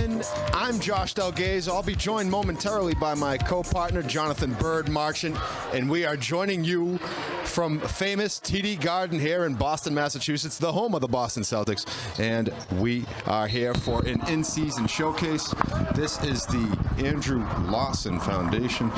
gentlemen, I'm Josh Delgaze. I'll be joined momentarily by my co-partner, Jonathan Bird Marchant, and we are joining you from famous TD Garden here in Boston, Massachusetts, the home of the Boston Celtics, and we are here for an in-season showcase. This is the Andrew Lawson Foundation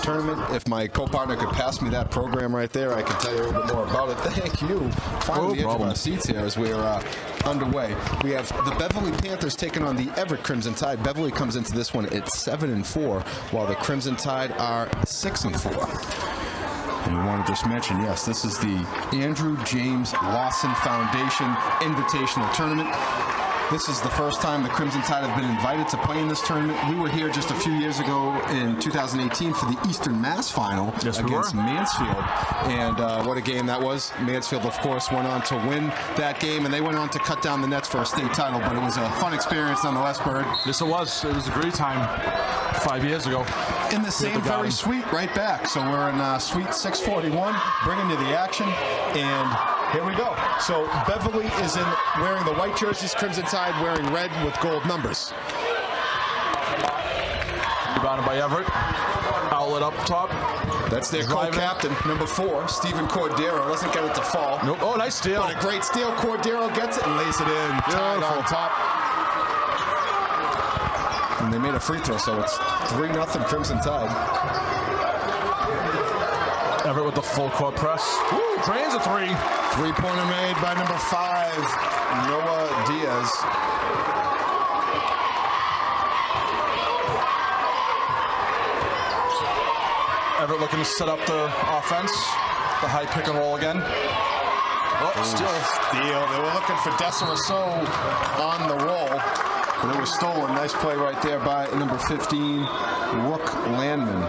tournament. If my co-partner could pass me that program right there, I can tell you a little bit more about it. Thank you. Finally, the edge of our seats here as we're underway. We have the Beverly Panthers taking on the Everett Crimson Tide. Beverly comes into this one at 7-4, while the Crimson Tide are 6-4. And we want to just mention, yes, this is the Andrew James Lawson Foundation Invitational Tournament. This is the first time the Crimson Tide have been invited to play in this tournament. We were here just a few years ago in 2018 for the Eastern Mass Final against Mansfield. And what a game that was. Mansfield, of course, went on to win that game, and they went on to cut down the nets for a state title. But it was a fun experience nonetheless, Bird. Yes, it was. It was a great time 5 years ago. In the same very suite right back. So we're in suite 641, bringing you the action. And here we go. So Beverly is wearing the white jerseys, Crimson Tide wearing red with gold numbers. Rebounded by Everett. Outlet up top. That's their co-captain, number 4, Stephen Cordero. Doesn't get it to fall. Nope. Oh, nice steal. But a great steal. Cordero gets it and lays it in. Tied on top. And they made a free throw, so it's 3-0 Crimson Tide. Everett with the full court press. Woo, drains a three. Three-pointer made by number 5, Noah Diaz. Everett looking to set up the offense. The high pick and roll again. Oh, steal. They were looking for Desiraso on the roll, but it was stolen. Nice play right there by number 15, Rook Landman.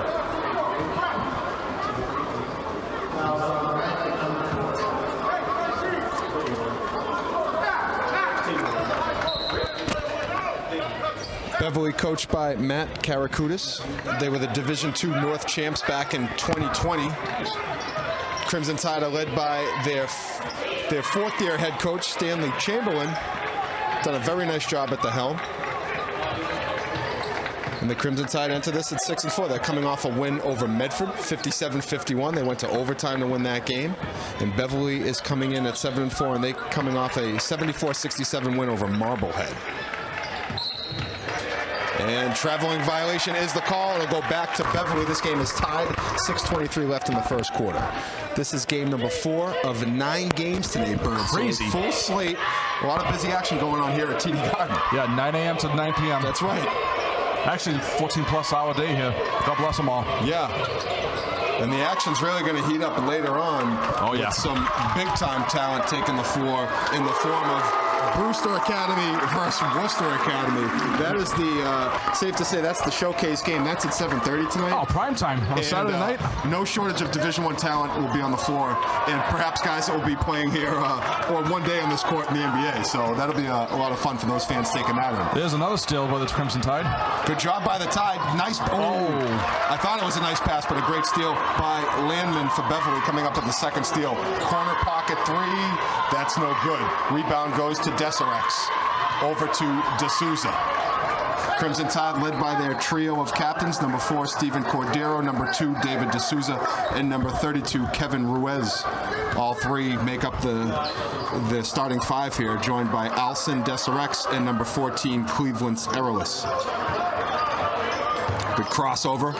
Beverly coached by Matt Karakutis. They were the Division II North champs back in 2020. Crimson Tide are led by their fourth-year head coach, Stanley Chamberlain. Done a very nice job at the helm. And the Crimson Tide enter this at 6-4. They're coming off a win over Medford, 57-51. They went to overtime to win that game. And Beverly is coming in at 7-4, and they're coming off a 74-67 win over Marblehead. And traveling violation is the call. It'll go back to Beverly. This game is tied. 6:23 left in the first quarter. This is game number 4 of 9 games today, Bird. Crazy. So full slate. A lot of busy action going on here at TD Garden. Yeah, 9 a.m. to 9 p.m. That's right. Actually, 14-plus hour day here. God bless them all. Yeah. And the action's really going to heat up later on. Oh, yeah. With some big-time talent taking the floor in the form of Brewster Academy versus Worcester Academy. That is the, safe to say, that's the showcase game. That's at 7:30 tonight. Oh, prime time on a Saturday night. No shortage of Division I talent will be on the floor, and perhaps guys that will be playing here or one day on this court in the NBA. So that'll be a lot of fun for those fans taking that in. There's another steal by the Crimson Tide. Good job by the Tide. Nice. I thought it was a nice pass, but a great steal by Landman for Beverly coming up with the second steal. Corner pocket 3. That's no good. Rebound goes to Desirex. Over to D'Souza. Crimson Tide led by their trio of captains, number 4, Stephen Cordero, number 2, David D'Souza, and number 32, Kevin Ruiz. All three make up the starting 5 here, joined by Alcin Desirex and number 14, Cleveland Erelis. Good crossover.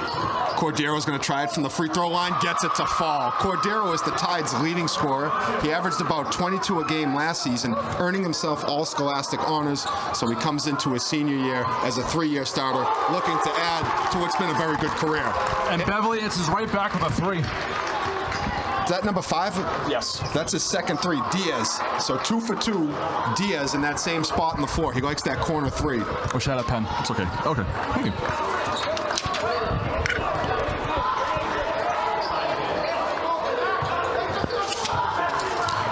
Cordero's going to try it from the free throw line, gets it to fall. Cordero is the Tide's leading scorer. He averaged about 22 a game last season, earning himself all Scholastic honors, so he comes into his senior year as a 3-year starter, looking to add to what's been a very good career. And Beverly answers right back with a 3. Is that number 5? Yes. That's his second 3, Diaz. So 2 for 2, Diaz in that same spot on the floor. He likes that corner 3. Wish I had a pen. It's okay. Okay. Thank you.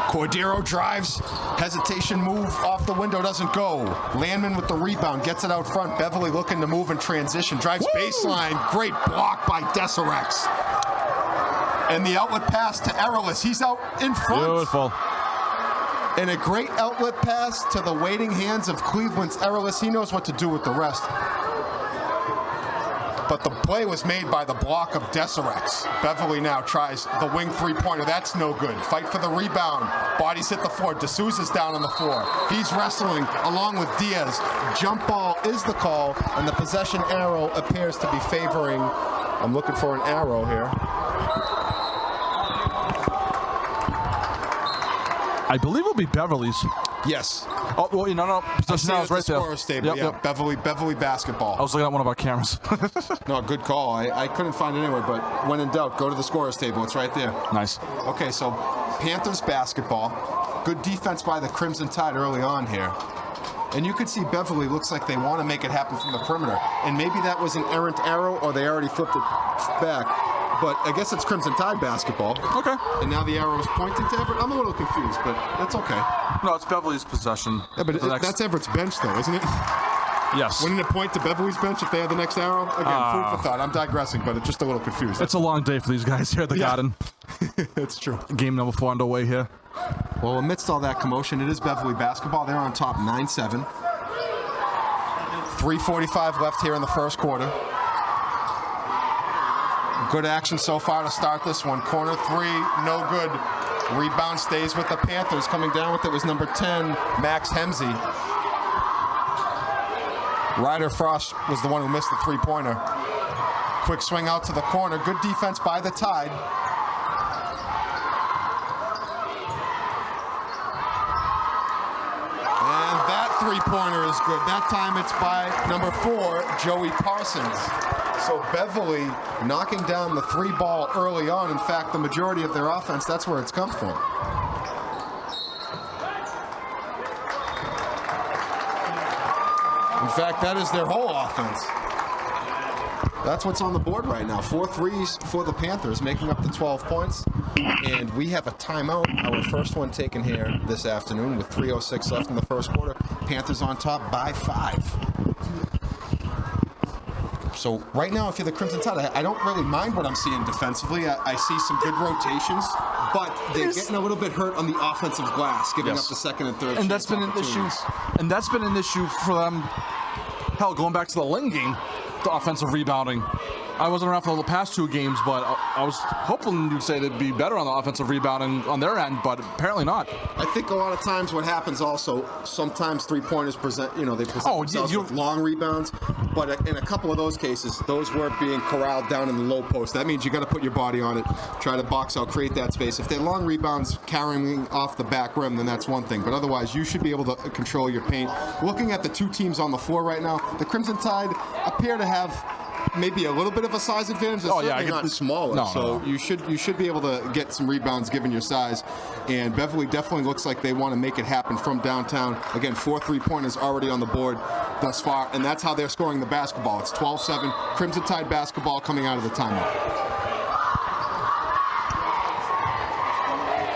Cordero drives, hesitation move off the window, doesn't go. Landman with the rebound, gets it out front. Beverly looking to move in transition, drives baseline. Great block by Desirex. And the outlet pass to Erelis. He's out in front. Beautiful. And a great outlet pass to the waiting hands of Cleveland's Erroless. He knows what to do with the rest. But the play was made by the block of Deserex. Beverly now tries the wing three-pointer. That's no good. Fight for the rebound. Bodies hit the floor. D'Souza's down on the floor. He's wrestling along with Diaz. Jump ball is the call, and the possession arrow appears to be favoring. I'm looking for an arrow here. I believe it'll be Beverly's. Yes. Oh, well, no. Possession arrow is right there. Scorer's table. Yep. Beverly basketball. I was looking at one of our cameras. No, good call. I couldn't find it anywhere, but when in doubt, go to the scorer's table. It's right there. Nice. Okay, so Panthers basketball. Good defense by the Crimson Tide early on here. And you could see Beverly looks like they want to make it happen from the perimeter. And maybe that was an errant arrow, or they already flipped it back. But I guess it's Crimson Tide basketball. Okay. And now the arrow is pointing to Everett. I'm a little confused, but that's okay. No, it's Beverly's possession. Yeah, but that's Everett's bench, though, isn't it? Yes. Wouldn't it point to Beverly's bench if they had the next arrow? Again, food for thought. I'm digressing, but it's just a little confused. It's a long day for these guys here at the Garden. That's true. Game number 4 underway here. Well, amidst all that commotion, it is Beverly basketball. They're on top 9-7. 3:45 left here in the first quarter. Good action so far to start this one. Corner three, no good. Rebound stays with the Panthers. Coming down with it was number 10, Max Hemsey. Ryder Frost was the one who missed the three-pointer. Quick swing out to the corner. Good defense by the Tide. And that three-pointer is good. That time it's by number 4, Joey Parsons. So Beverly knocking down the three ball early on. In fact, the majority of their offense, that's where it's come from. In fact, that is their whole offense. That's what's on the board right now. 4 threes for the Panthers, making up the 12 points. And we have a timeout, our first one taken here this afternoon with 3:06 left in the first quarter. Panthers on top by 5. So right now, if you're the Crimson Tide, I don't really mind what I'm seeing defensively. I see some good rotations, but they're getting a little bit hurt on the offensive glass, giving up the second and third. And that's been an issue. And that's been an issue for them. Hell, going back to the Lynn game, the offensive rebounding. I wasn't around for the past 2 games, but I was hoping you'd say they'd be better on the offensive rebounding on their end, but apparently not. I think a lot of times what happens also, sometimes three-pointers present, they present themselves with long rebounds, but in a couple of those cases, those weren't being corralled down in the low post. That means you got to put your body on it, try to box out, create that space. If they're long rebounds carrying off the back rim, then that's one thing, but otherwise you should be able to control your paint. Looking at the 2 teams on the floor right now, the Crimson Tide appear to have maybe a little bit of a size advantage. It's certainly not smaller. So you should be able to get some rebounds given your size. And Beverly definitely looks like they want to make it happen from downtown. Again, 4 three-pointers already on the board thus far, and that's how they're scoring the basketball. It's 12-7, Crimson Tide basketball coming out of the timeout.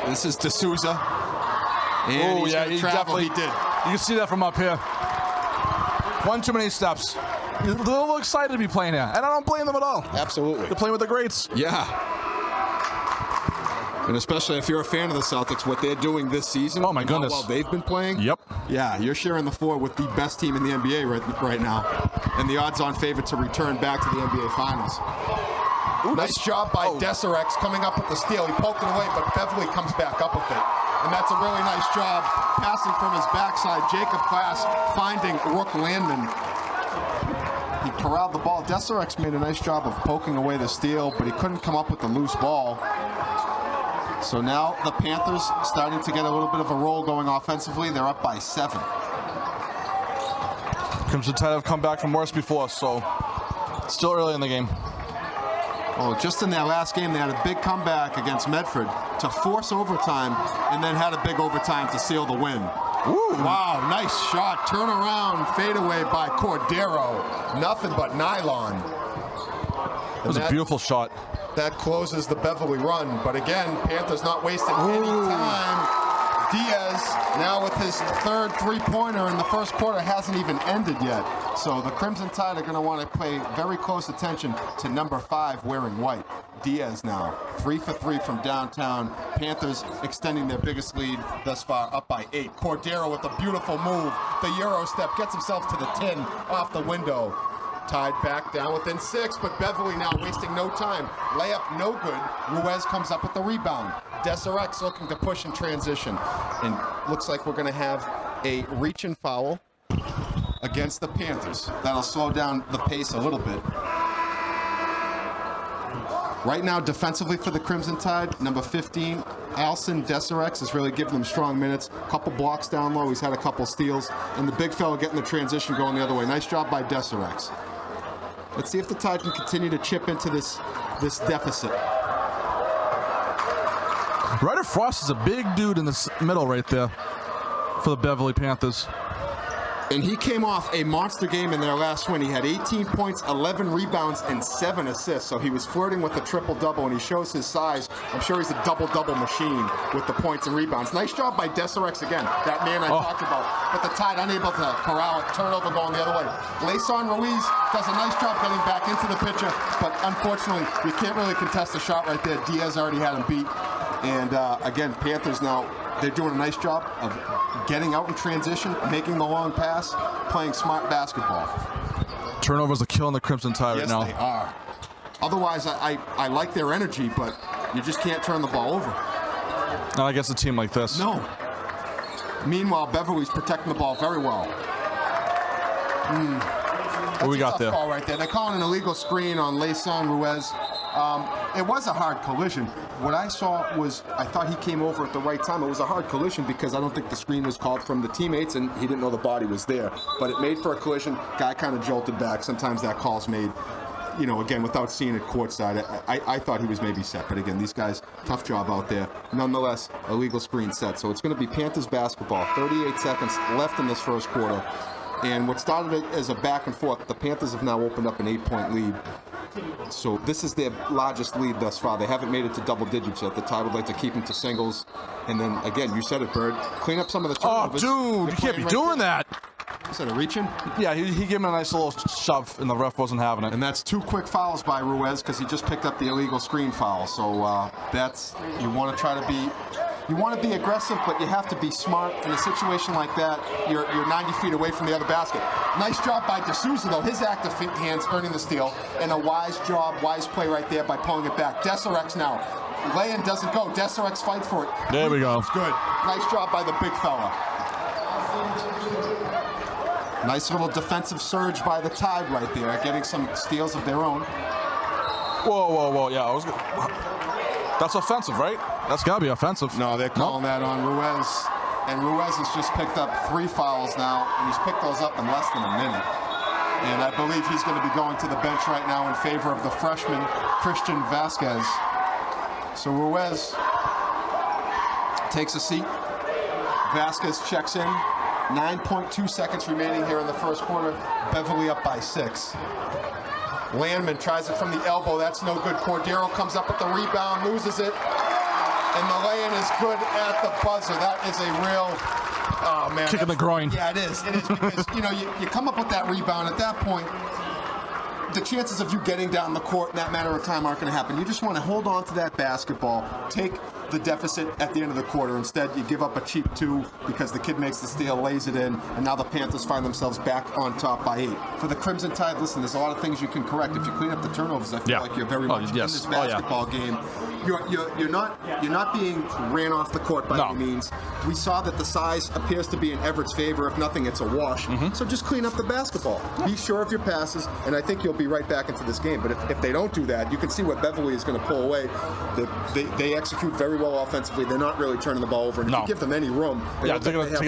This is D'Souza. And he definitely did. You can see that from up here. One too many steps. They're a little excited to be playing here, and I don't blame them at all. Absolutely. They're playing with the greats. Yeah. And especially if you're a fan of the Celtics, what they're doing this season. Oh, my goodness. How well they've been playing. Yep. Yeah, you're sharing the floor with the best team in the NBA right now. And the odds-on favorite to return back to the NBA Finals. Ooh, nice job by Deserex coming up with the steal. He poked it away, but Beverly comes back up with it. And that's a really nice job passing from his backside. Jacob Klass finding Rook Landman. He corralled the ball. Deserex made a nice job of poking away the steal, but he couldn't come up with the loose ball. So now the Panthers starting to get a little bit of a roll going offensively. They're up by 7. Crimson Tide have come back from worse before, so still early in the game. Oh, just in their last game, they had a big comeback against Medford to force overtime, and then had a big overtime to seal the win. Ooh. Wow, nice shot. Turnaround fadeaway by Cordero. Nothing but nylon. It was a beautiful shot. That closes the Beverly run. But again, Panthers not wasting any time. Diaz now with his third three-pointer in the first quarter hasn't even ended yet. So the Crimson Tide are going to want to pay very close attention to number 5 wearing white. Diaz now 3 for 3 from downtown. Panthers extending their biggest lead thus far, up by 8. Cordero with a beautiful move. The Euro step gets himself to the 10 off the window. Tied back down within 6, but Beverly now wasting no time. Layup no good. Ruiz comes up with the rebound. Deserex looking to push in transition. And looks like we're going to have a reach-in foul against the Panthers. That'll slow down the pace a little bit. Right now, defensively for the Crimson Tide, number 15, Alson Deserex is really giving them strong minutes. Couple blocks down low. He's had a couple steals. And the big fella getting the transition going the other way. Nice job by Deserex. Let's see if the Tide can continue to chip into this deficit. Ryder Frost is a big dude in the middle right there for the Beverly Panthers. And he came off a monster game in their last win. He had 18 points, 11 rebounds, and 7 assists. So he was flirting with a triple-double, and he shows his size. I'm sure he's a double-double machine with the points and rebounds. Nice job by Deserex again, that man I talked about. But the Tide unable to corral it, turnover going the other way. Layson Ruiz does a nice job getting back into the picture, but unfortunately, you can't really contest the shot right there. Diaz already had him beat. And again, Panthers now, they're doing a nice job of getting out in transition, making the long pass, playing smart basketball. Turnovers are killing the Crimson Tide right now. Yes, they are. Otherwise, I like their energy, but you just can't turn the ball over. Not against a team like this. No. Meanwhile, Beverly's protecting the ball very well. What we got there? Ball right there. They're calling an illegal screen on Layson Ruiz. It was a hard collision. What I saw was, I thought he came over at the right time. It was a hard collision because I don't think the screen was called from the teammates and he didn't know the body was there. But it made for a collision. Guy kind of jolted back. Sometimes that call's made, you know, again, without seeing it courtside. I thought he was maybe set. But again, these guys, tough job out there. Nonetheless, illegal screen set. So it's going to be Panthers basketball. 38 seconds left in this first quarter. And what started as a back and forth, the Panthers have now opened up an 8-point lead. So this is their largest lead thus far. They haven't made it to double digits yet. The Tide would like to keep them to singles. And then, again, you said it, Bird, clean up some of the turnovers. Oh, dude, you can't be doing that. Is that a reach-in? Yeah, he gave him a nice little shove, and the ref wasn't having it. And that's 2 quick fouls by Ruiz because he just picked up the illegal screen foul. So that's, you want to try to be... You want to be aggressive, but you have to be smart. In a situation like that, you're 90 feet away from the other basket. Nice job by D'Souza, though. His active hands earning the steal. And a wise play right there by pulling it back. Deserex now. Lay-in doesn't go. Deserex fights for it. There we go. Good. Nice job by the big fella. Nice little defensive surge by the Tide right there, getting some steals of their own. Whoa. Yeah, I was good. That's offensive, right? That's got to be offensive. No, they're calling that on Ruiz. And Ruiz has just picked up 3 fouls now, and he's picked those up in less than a minute. And I believe he's going to be going to the bench right now in favor of the freshman, Christian Vasquez. So Ruiz takes a seat. Vasquez checks in. 9.2 seconds remaining here in the first quarter. Beverly up by 6. Landman tries it from the elbow. That's no good. Cordero comes up with the rebound, loses it. And the lay-in is good at the buzzer. That is a real, oh man. Kick in the groin. Yeah, it is. It is because, you know, you come up with that rebound. At that point, the chances of you getting down the court in that matter of time aren't going to happen. You just want to hold on to that basketball, take the deficit at the end of the quarter. Instead, you give up a cheap 2 because the kid makes the steal, lays it in, and now the Panthers find themselves back on top by 8. For the Crimson Tide, listen, there's a lot of things you can correct. If you clean up the turnovers, I feel like you're very much in this basketball game. You're not being ran off the court by any means. We saw that the size appears to be in Everett's favor. If nothing, it's a wash. So just clean up the basketball. Be sure of your passes, and I think you'll be right back into this game. But if they don't do that, you can see what Beverly is going to pull away. They execute very well offensively. They're not really turning the ball over. And if you give them any room, they have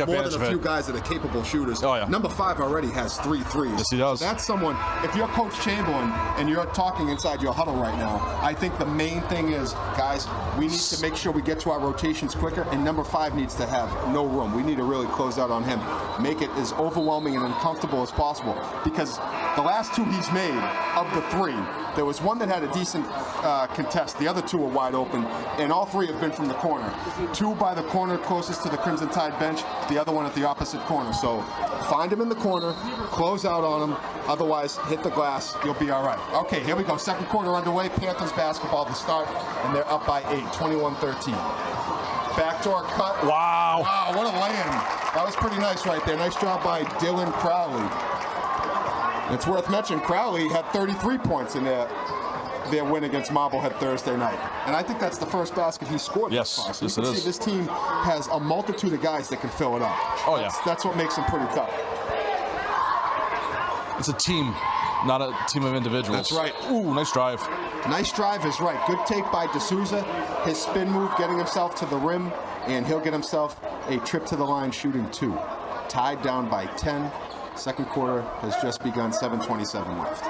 more than a few guys that are capable shooters. Number 5 already has 3 threes. Yes, he does. So that's someone, if you're Coach Chamberlain and you're talking inside your huddle right now, I think the main thing is guys, we need to make sure we get to our rotations quicker, and number 5 needs to have no room. We need to really close out on him. Make it as overwhelming and uncomfortable as possible, because the last 2 he's made, of the 3, there was one that had a decent contest. The other 2 were wide open, and all 3 have been from the corner. 2 by the corner closest to the Crimson Tide bench, the other one at the opposite corner. So find him in the corner, close out on him, otherwise hit the glass, you'll be all right. Okay, here we go. Second quarter underway. Panthers basketball to start, and they're up by 8, 21-13. Backdoor cut. Wow. Wow, what a lay-in. That was pretty nice right there. Nice job by Dylan Crowley. It's worth mentioning, Crowley had 33 points in their win against Marblehead Thursday night. And I think that's the first basket he scored. Yes, so yes you it can is. see this team has a multitude of guys that can fill it up. Oh, yeah. That's what makes them pretty tough. It's a team, not a team of individuals. That's right. Ooh, nice drive. Nice drive is right. Good take by D'Souza. His spin move, getting himself to the rim, and he'll get himself a trip to the line shooting 2. Tied down by 10. Second quarter has just begun, 7:27 left.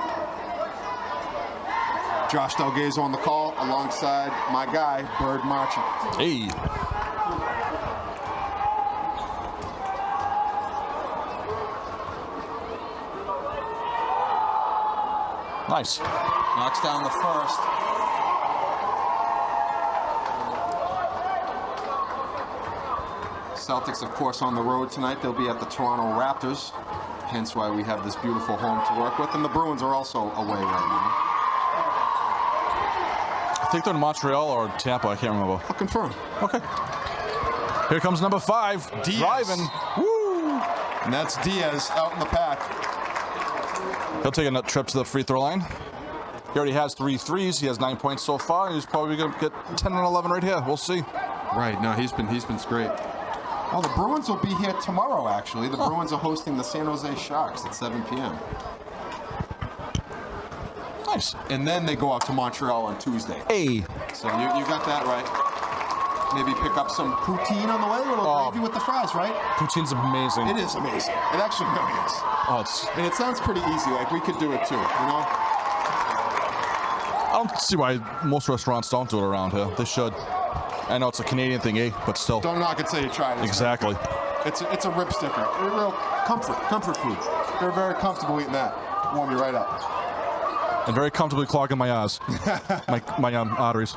Josh Delgado on the call alongside my guy, Bird Marchant. Hey. Nice. Knocks down the first. Celtics, of course, on the road tonight. They'll be at the Toronto Raptors, hence why we have this beautiful home to work with. And the Bruins are also away right now. I think they're in Montreal or Tampa. I can't remember. I'll confirm. Okay. Here comes number 5. Diaz. Driving. Woo! And that's Diaz out in the pack. He'll take a trip to the free throw line. He already has 3 threes. He has 9 points so far. He's probably going to get 10 and 11 right here. We'll see. Right. No, he's been great. Oh, the Bruins will be here tomorrow, actually. The Bruins are hosting the San Jose Sharks at 7 p.m. Nice. And then they go out to Montreal on Tuesday. Hey. So you got that right. Maybe pick up some poutine on the way, a little gravy with the fries, right? Poutine's amazing. It is amazing. It actually really is. Oh, it's. And it sounds pretty easy. Like, we could do it too, you know? I don't see why most restaurants don't do it around here. They should. I know it's a Canadian thing, but still. Don't knock it till you try it. Exactly. It's a rib sticker. A real comfort food. They're very comfortable eating that. Warm you right up. And very comfortably clogging my eyes, my arteries.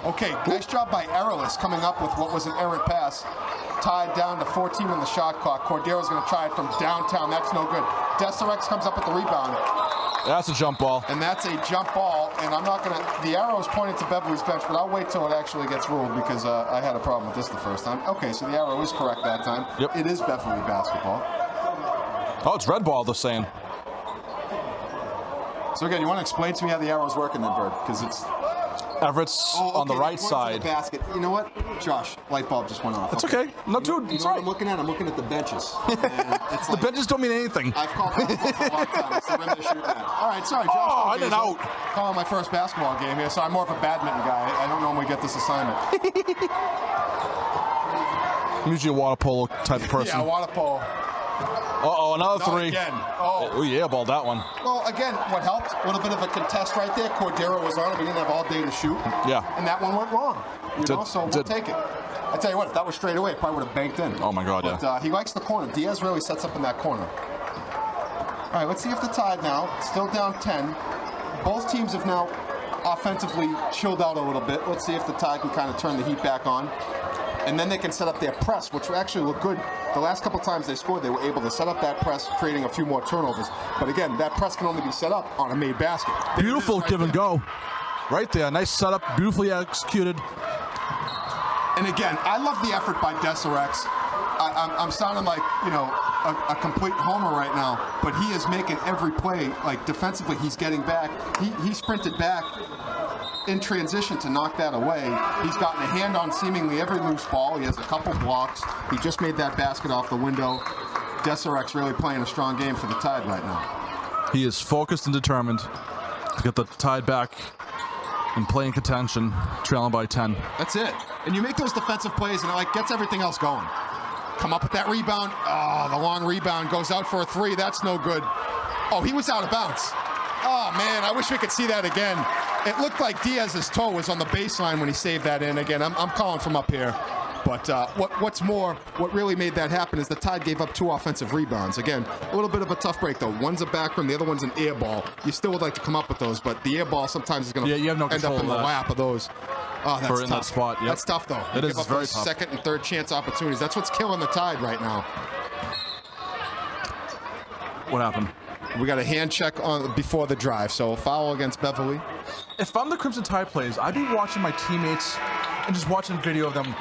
Okay, nice job by Errolus coming up with what was an errant pass. Tied down to 14 on the shot clock. Cordero's going to try it from downtown. That's no good. Desirex comes up with the rebound. That's a jump ball. And that's a jump ball. And I'm not going to... The arrow is pointed to Beverly's bench, but I'll wait till it actually gets ruled because I had a problem with this the first time. Okay, so the arrow is correct that time. Yep. It is Beverly basketball. Oh, it's red ball, they're saying. So again, you want to explain to me how the arrow's working then, Bird? Because it's... Everett's on the right side. The basket. You know what? Josh, light bulb just went off. It's okay. No, dude, You it's know what right. I'm looking at? I'm looking at the benches. And it's The like, benches don't mean anything. I've called basketball for a long time. It's the rim they're shooting at. All right, sorry, Josh. Oh, in and out. Calling my first basketball game here, so I'm more of a badminton guy. I don't normally get this assignment. I'm usually a water polo type of person. Yeah, water polo. Uh-oh, another Not 3. again. Oh. Oh, yeah, balled that one. Well, again, what helped? A little bit of a contest right there. Cordero was on it. We didn't have all day to shoot. Yeah. And that one went wrong. So we'll take it. I tell you what, if that was straight away, it probably would have banked in. Oh, my God, but, yeah. he likes the corner. Diaz really sets up in that corner. All right, let's see if the Tide now, still down 10. Both teams have now offensively chilled out a little bit. Let's see if the Tide can kind of turn the heat back on. And then they can set up their press, which actually looked good. The last couple times they scored, they were able to set up that press, creating a few more turnovers. But again, that press can only be set up on a made basket. Beautiful right give and there. go. Right there. Nice setup. Beautifully executed. And again, I love the effort by Desirex. I'm sounding like, you know, a complete homer right now, but he is making every play. Like, defensively, he's getting back. He sprinted back in transition to knock that away. He's gotten a hand on seemingly every loose ball. He has a couple blocks. He just made that basket off the window. Desirex really playing a strong game for the Tide right now. He is focused and determined to get the Tide back and playing contention, trailing by 10. That's it. And you make those defensive plays and it like gets everything else going. Come up with that rebound. Oh, the long rebound goes out for a 3. That's no good. Oh, he was out of bounds. Oh, man, I wish we could see that again. It looked like Diaz's toe was on the baseline when he saved that in. Again, I'm calling from up here. But what's more, what really made that happen is the Tide gave up 2 offensive rebounds. Again, a little bit of a tough break, though. One's a back rim, the other one's an air ball. You still would like to come up with those, but the air ball sometimes is going to end up in the lap of those. Oh, that's tough. That spot, yep. That's tough, though. It is give up very those tough. second and third chance opportunities. That's what's killing the Tide right now. What happened? We got a hand check on before the drive, so a foul against Beverly. If I'm the Crimson Tide players, I'd be watching my teammates and just watching video of them,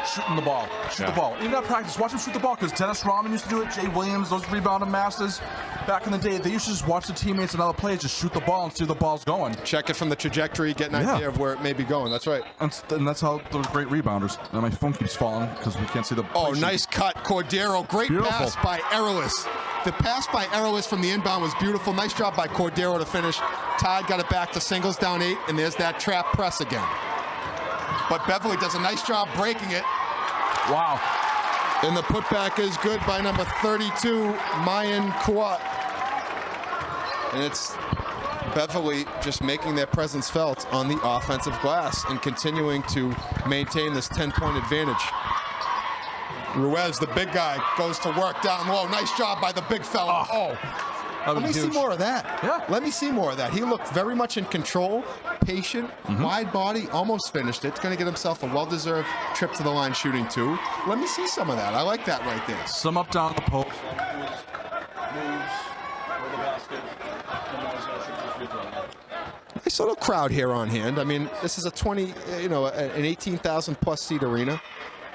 shooting the ball. Shoot the ball. Even at practice, watch them shoot the ball, because Dennis Rodman used to do it, Jay Williams, those rebounding masters. Back in the day, they used to just watch the teammates and other players just shoot the ball and see where the ball's going. Check it from the trajectory, get an idea of where it may be going. That's right. And that's how those great rebounders. And my phone keeps falling because we can't see the... Oh, nice cut, Cordero. Great pass by Errolus. The pass by Errolus from the inbound was beautiful. Nice job by Cordero to finish. Tide got it back to singles, down 8, and there's that trap press again. But Beverly does a nice job breaking it. Wow. And the putback is good by number 32, Mayan Kuat. And it's Beverly just making their presence felt on the offensive glass and continuing to maintain this 10-point advantage. Ruiz, the big guy, goes to work down low. Nice job by the big fella. Let me see more of that. Yeah. Let me see more of that. He looked very much in control, patient, wide body, almost finished it. It's going to get himself a well-deserved trip to the line shooting 2. Let me see some of that. I like that right there. Some up, down the post. Nice little crowd here on hand. I mean, this is a an 18,000 plus seat arena.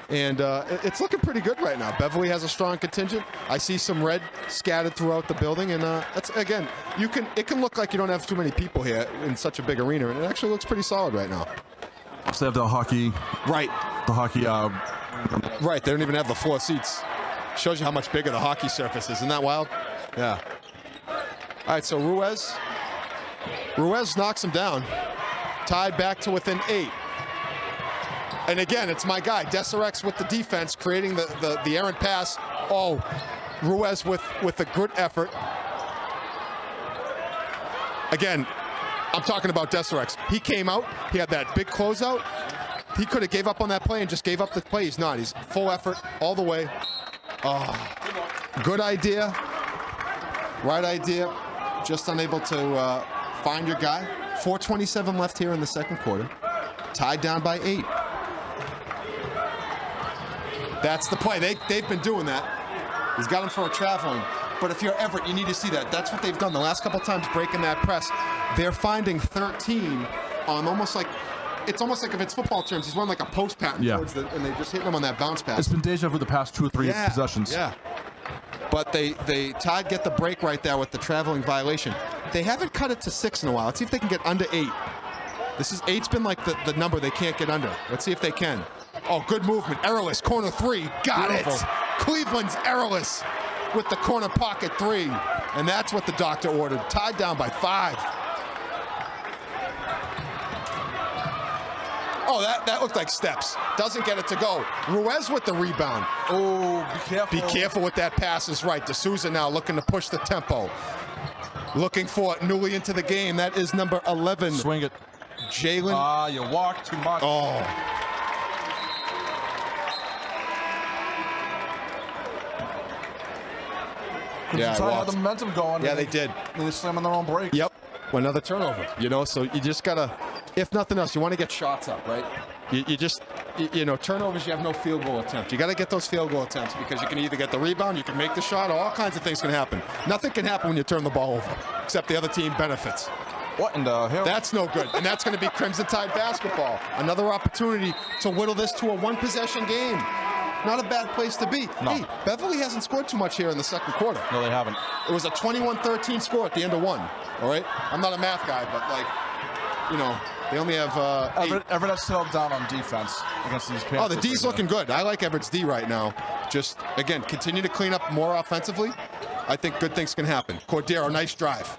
And it's looking pretty good right now. Beverly has a strong contingent. I see some red scattered throughout the building, and that's, again, it can look like you don't have too many people here in such a big arena, and it actually looks pretty solid right now. So they have the hockey. Right. The hockey. Right. They don't even have the 4 seats. Shows you how much bigger the hockey surface is. Isn't that wild? Yeah. All right. So Ruiz knocks him down. Tied back to within 8. And again, it's my guy, Deserex with the defense, creating the errant pass. Oh, Ruiz with a good effort. Again, I'm talking about Deserex. He came out, he had that big closeout. He could have gave up on that play and just gave up the play. He's not. He's full effort all the way. Oh, good idea. Right idea. Just unable to find your guy. 4:27 left here in the second quarter. Tied down by 8. That's the play. They've been doing that. He's got him for a traveling. But if you're Everett, you need to see that. That's what they've done the last couple times, breaking that press. They're finding 13 on almost like if it's football terms, he's run like a post pattern towards and they just hit him on that bounce pass. It's been deja vu the past 2 or 3 possessions. Yeah. But they Tide get the break right there with the traveling violation. They haven't cut it to 6 in a while. Let's see if they can get under 8. 8's been like the number they can't get under. Let's see if they can. Oh, good movement. Errolus, corner 3. Got Beautiful. it. Cleveland's Errolus with the corner pocket 3. And that's what the doctor ordered. Tied down by 5. Oh, that looked like steps. Doesn't get it to go. Ruiz with the rebound. Oh, be careful. Be careful with that pass is right. D'Souza now looking to push the tempo. Looking for it newly into the game. That is number 11. Swing it. Jalen. You walk too much. Oh. Yeah, had the momentum going. Yeah, they did. And they slam on their own break. Yep. Another turnover. So you just got to, if nothing else, you want to get shots up, right? You just, turnovers, you have no field goal attempt. You got to get those field goal attempts because you can either get the rebound, you can make the shot, all kinds of things can happen. Nothing can happen when you turn the ball over, except the other team benefits. What in the hell? That's no good. And that's going to be Crimson Tide basketball. Another opportunity to whittle this to a 1-possession game. Not a bad place to be. No. Hey, Beverly hasn't scored too much here in the second quarter. No, they haven't. It was a 21-13 score at the end of 1. All right? I'm not a math guy, but, they only have 8. Everett has settled down on defense against these Panthers. Oh, the D's looking good. I like Everett's D right now. Just, again, continue to clean up more offensively. I think good things can happen. Cordero, nice drive.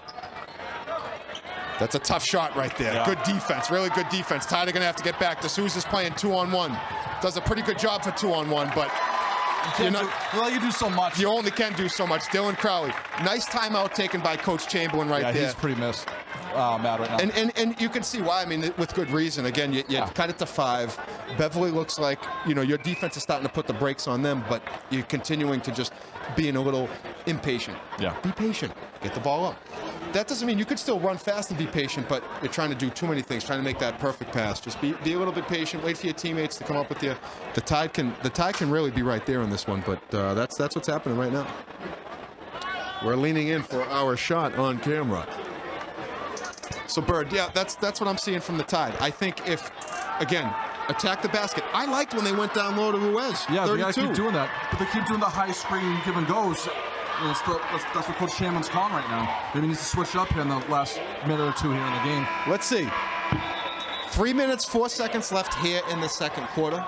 That's a tough shot right there. Yeah. Good defense, really good defense. Tide are going to have to get back. D'Souza's playing 2-on-1. Does a pretty good job for 2-on-1, but you do so much. You only can do so much. Dylan Crowley, nice timeout taken by Coach Chamberlain right there. Yeah, he's pretty missed. mad right now. And you can see why. I mean, with good reason. Again, you cut it to 5. Beverly looks like, your defense is starting to put the brakes on them, but you're continuing to just being a little impatient. Yeah. Be patient. Get the ball up. That doesn't mean you could still run fast and be patient, but you're trying to do too many things, trying to make that perfect pass. Just be a little bit patient. Wait for your teammates to come up with you. The tide can really be right there on this one, but that's what's happening right now. We're leaning in for our shot on camera. So Bird, yeah, that's what I'm seeing from the Tide. I think if, again, attack the basket. I liked when they went down low to Ruiz. Yeah, 32. they gotta keep doing that, but they keep doing the high screen give and goes. And that's what Coach Shammon's calling right now. Maybe he needs to switch up here in the last minute or 2 here in the game. Let's see. 3 minutes, 4 seconds left here in the second quarter.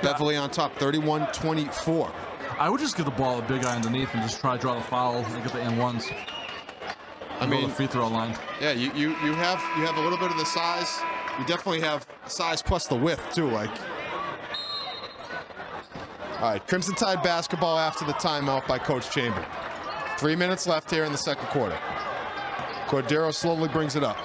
Beverly on top, 31-24. I would just give the ball a big guy underneath and just try to draw the foul and get the N1s. I mean, the free throw line. Yeah, you have a little bit of the size. You definitely have size plus the width too. Like, all right, Crimson Tide basketball after the timeout by Coach Chamber. 3 minutes left here in the second quarter. Cordero slowly brings it up.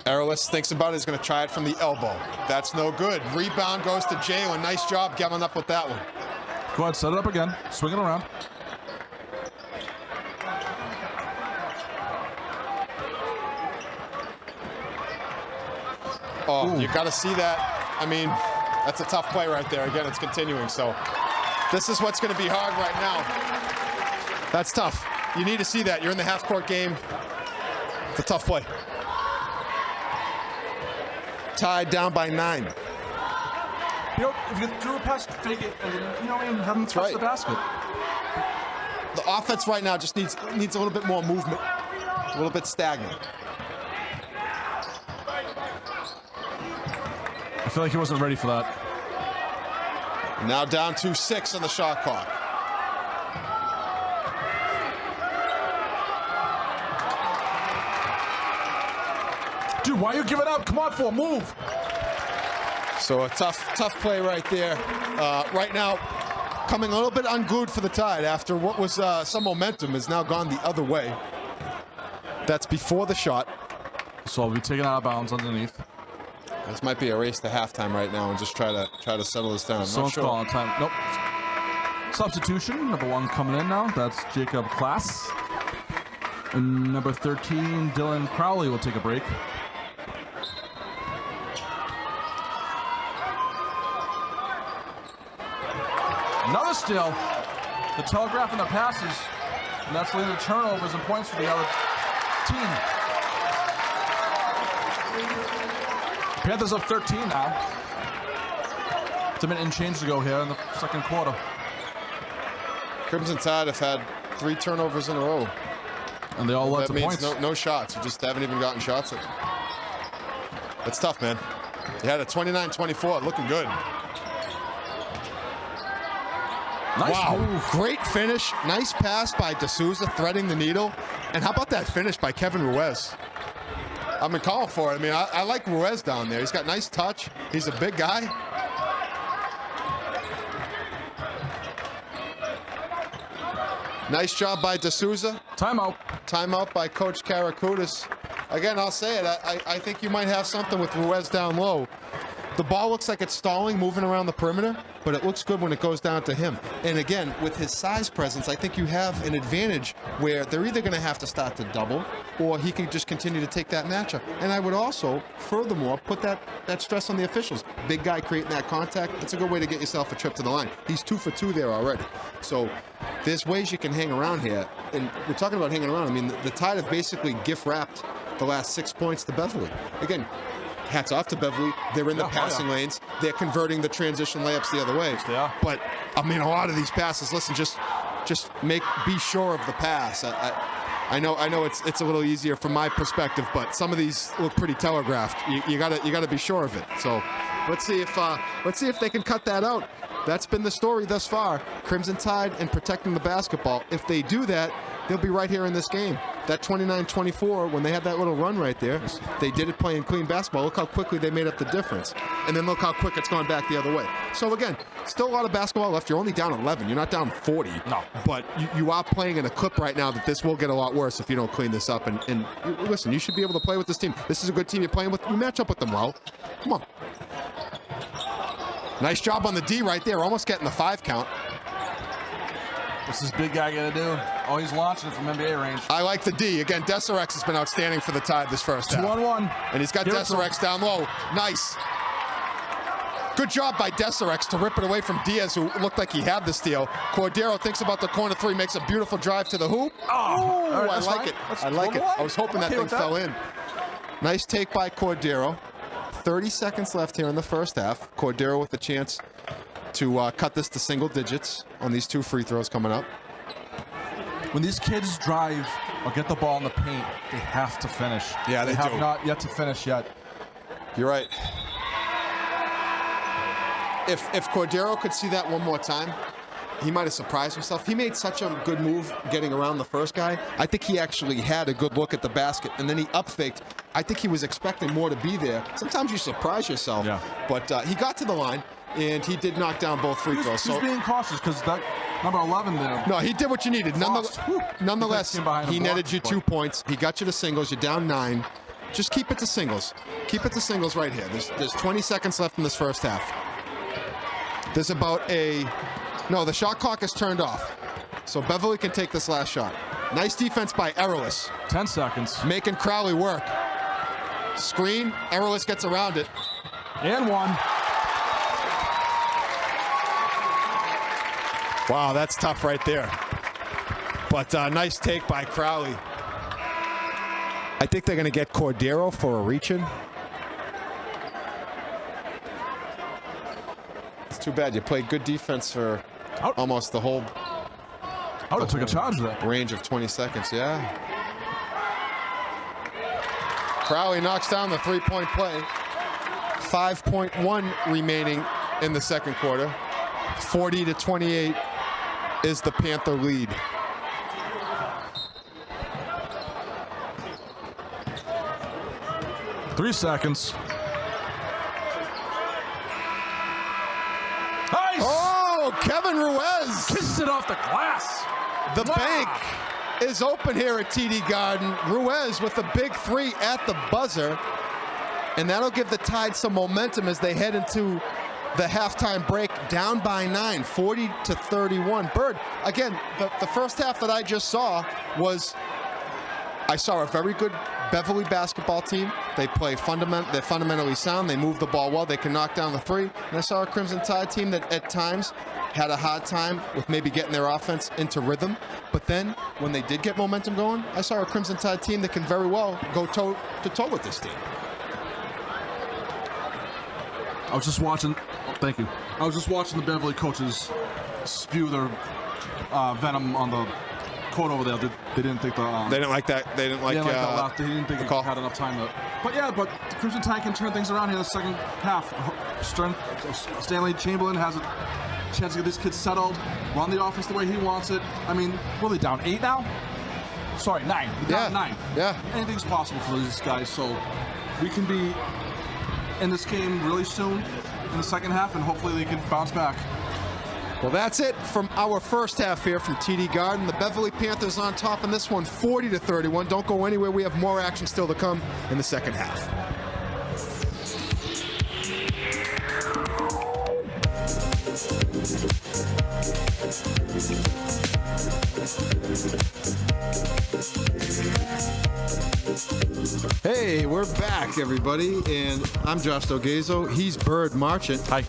Arolis thinks about it. He's going to try it from the elbow. That's no good. Rebound goes to Jalen. Nice job getting up with that one. Go ahead, set it up again. Swing it around. Oh, you got to see that. I mean, that's a tough play right there. Again, it's continuing. So this is what's going to be hard right now. That's tough. You need to see that. You're in the half-court game. It's a tough play. Tied down by 9. If you threw a pass, fake it, and even have them touch the basket. The offense right now just needs a little bit more movement, a little bit stagnant. I feel like he wasn't ready for that. Now down to 6 on the shot clock. Dude, why are you giving up? Come on, for a move. So a tough play right there. Right now, coming a little bit unglued for the Tide after what was some momentum has now gone the other way. That's before the shot. So I'll be taken out of bounds underneath. This might be a race to halftime right now and just try to settle this down. Someone's calling time. Nope. Substitution, number 1 coming in now. That's Jacob Klass. And number 13, Dylan Crowley will take a break. Another steal. The telegraph and the passes. And that's leading to turnovers and points for the other team. Panthers up 13 now. It's a minute and change to go here in the second quarter. Crimson Tide have had 3 turnovers in a row. And they all led to points. That means no shots. You just haven't even gotten shots. That's tough, man. You had a 29-24, looking good. Nice move. Great finish. Nice pass by D'Souza, threading the needle. And how about that finish by Kevin Ruiz? I've been calling for it. I mean, I like Ruiz down there. He's got nice touch. He's a big guy. Nice job by D'Souza. Timeout. Timeout by Coach Karakutis. Again, I'll say it. I think you might have something with Ruiz down low. The ball looks like it's stalling, moving around the perimeter, but it looks good when it goes down to him. And again, with his size presence, I think you have an advantage where they're either going to have to start to double, or he can just continue to take that matchup. And I would also, furthermore, put that stress on the officials. Big guy creating that contact, it's a good way to get yourself a trip to the line. He's 2 for 2 there already. So there's ways you can hang around here. And we're talking about hanging around. I mean, the Tide have basically gift-wrapped the last 6 points to Beverly. Again, hats off to Beverly. They're in the passing lanes. They're converting the transition layups the other way. Yeah. But I mean, a lot of these passes. Listen, just be sure of the pass. I know it's a little easier from my perspective, but some of these look pretty telegraphed. You gotta be sure of it. So let's see if they can cut that out. That's been the story thus far. Crimson Tide and protecting the basketball. If they do that, they'll be right here in this game. that 29-24, when they had that little run right there, they did it playing clean basketball. Look how quickly they made up the difference. And then look how quick it's gone back the other way. So again, still a lot of basketball left. You're only down 11. You're not down 40. No. But you are playing in a clip right now that this will get a lot worse if you don't clean this up. And listen, you should be able to play with this team. This is a good team you're playing with. You match up with them well. Come on. Nice job on the D right there. Almost getting the 5 count. What's this big guy got to do? Oh, he's launching it from NBA range. I like the D. Again, Deserex has been outstanding for the Tide this first half. 2-on-1. And he's got Deserex down low. Nice. Good job by Deserex to rip it away from Diaz, who looked like he had the steal. Cordero thinks about the corner 3, makes a beautiful drive to the hoop. Oh, right, I like it. I like it. I was hoping that thing fell in. Nice take by Cordero. 30 seconds left here in the first half. Cordero with the chance to cut this to single digits on these 2 free throws coming up. When these kids drive or get the ball in the paint, they have to finish. Yeah, they have do. not yet to finish yet. You're right. If Cordero could see that one more time, he might have surprised himself. He made such a good move getting around the first guy. I think he actually had a good look at the basket, and then he up-faked. I think he was expecting more to be there. Sometimes you surprise yourself. Yeah. But he got to the line, and he did knock down both free throws. He's being cautious because that number 11 there. No, he did what you needed. Nonetheless, he netted you 2 points. He got you to singles. You're down 9. Just keep it to singles. Keep it to singles right here. There's 20 seconds left in this first half. There's about no, the shot clock is turned off. So Beverly can take this last shot. Nice defense by Errolus. 10 seconds. Making Crowley work. Screen, Errolus gets around it. And 1. Wow, that's tough right there. But nice take by Crowley. I think they're going to get Cordero for a reach-in. It's too bad. You played good defense for almost the whole I would have took a charge there. Range of 20 seconds, yeah. Crowley knocks down the 3-point play. 5.1 remaining in the second quarter. 40-28 is the Panther lead. Three seconds. Nice! Oh, Kevin Ruiz Kissed it off the glass. The bank is open here at TD Garden. Ruiz with a big 3 at the buzzer. And that'll give the Tide some momentum as they head into the halftime break, down by 9, 40-31. Bird, again, the first half that I just saw was, I saw a very good Beverly basketball team. They play they're fundamentally sound. They move the ball well. They can knock down the 3. And I saw a Crimson Tide team that at times had a hard time with maybe getting their offense into rhythm. But then when they did get momentum going, I saw a Crimson Tide team that can very well go toe-to-toe with this team. I was just watching. Thank you. I was just watching the Beverly coaches spew their venom on the court over there. They didn't think the. They didn't like that. They didn't like that last. They didn't think the it call. had enough time to. But yeah, but the Crimson Tide can turn things around here in the second half. Stanley Chamberlain has a chance to get these kids settled, run the offense the way he wants it. I mean, what are they down 8 now? Sorry, 9. They're down 9. Yeah. Anything's possible for these guys, so we can be in this game really soon in the second half, and hopefully they can bounce back. Well, that's it from our first half here from TD Garden. The Beverly Panthers on top in this one, 40-31. Don't go anywhere. We have more action still to come in the second half. Hey, we're back, everybody, and I'm Josh Delgazo. He's Bird Marchant. Hi.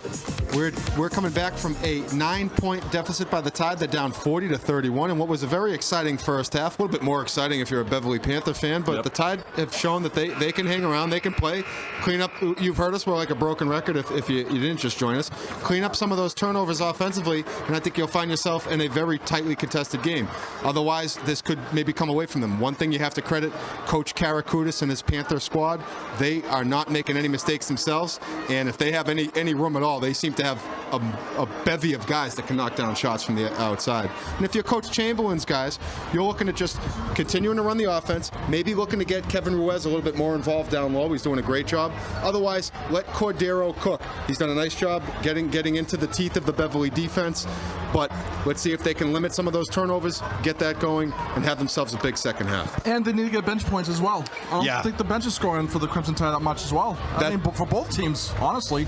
We're coming back from a 9-point deficit by the Tide. They're down 40-31, and what was a very exciting first half. A little bit more exciting if you're a Beverly Panther fan, but the Tide have shown that they can hang around, they can play, clean up. You've heard us, we're like a broken record if you didn't just join us. Clean up some of those turnovers offensively, and I think you'll find yourself in a very tightly contested game. Otherwise, this could maybe come away from them. One thing you have to credit Coach Karakoutis and his Panther squad, they are not making any mistakes themselves, and if they have any room at all, they seem to have a bevy of guys that can knock down shots from the outside. And if you're Coach Chamberlain's guys, you're looking at just continuing to run the offense, maybe looking to get Kevin Ruiz a little bit more involved down low. He's doing a great job. Otherwise, let Cordero cook. He's done a nice job getting into the teeth of the Beverly defense. But let's see if they can limit some of those turnovers, get that going, and have themselves a big second half. And they need to get bench points as well. I don't think the bench is scoring for the Crimson Tide that much as well. I mean, for both teams, honestly.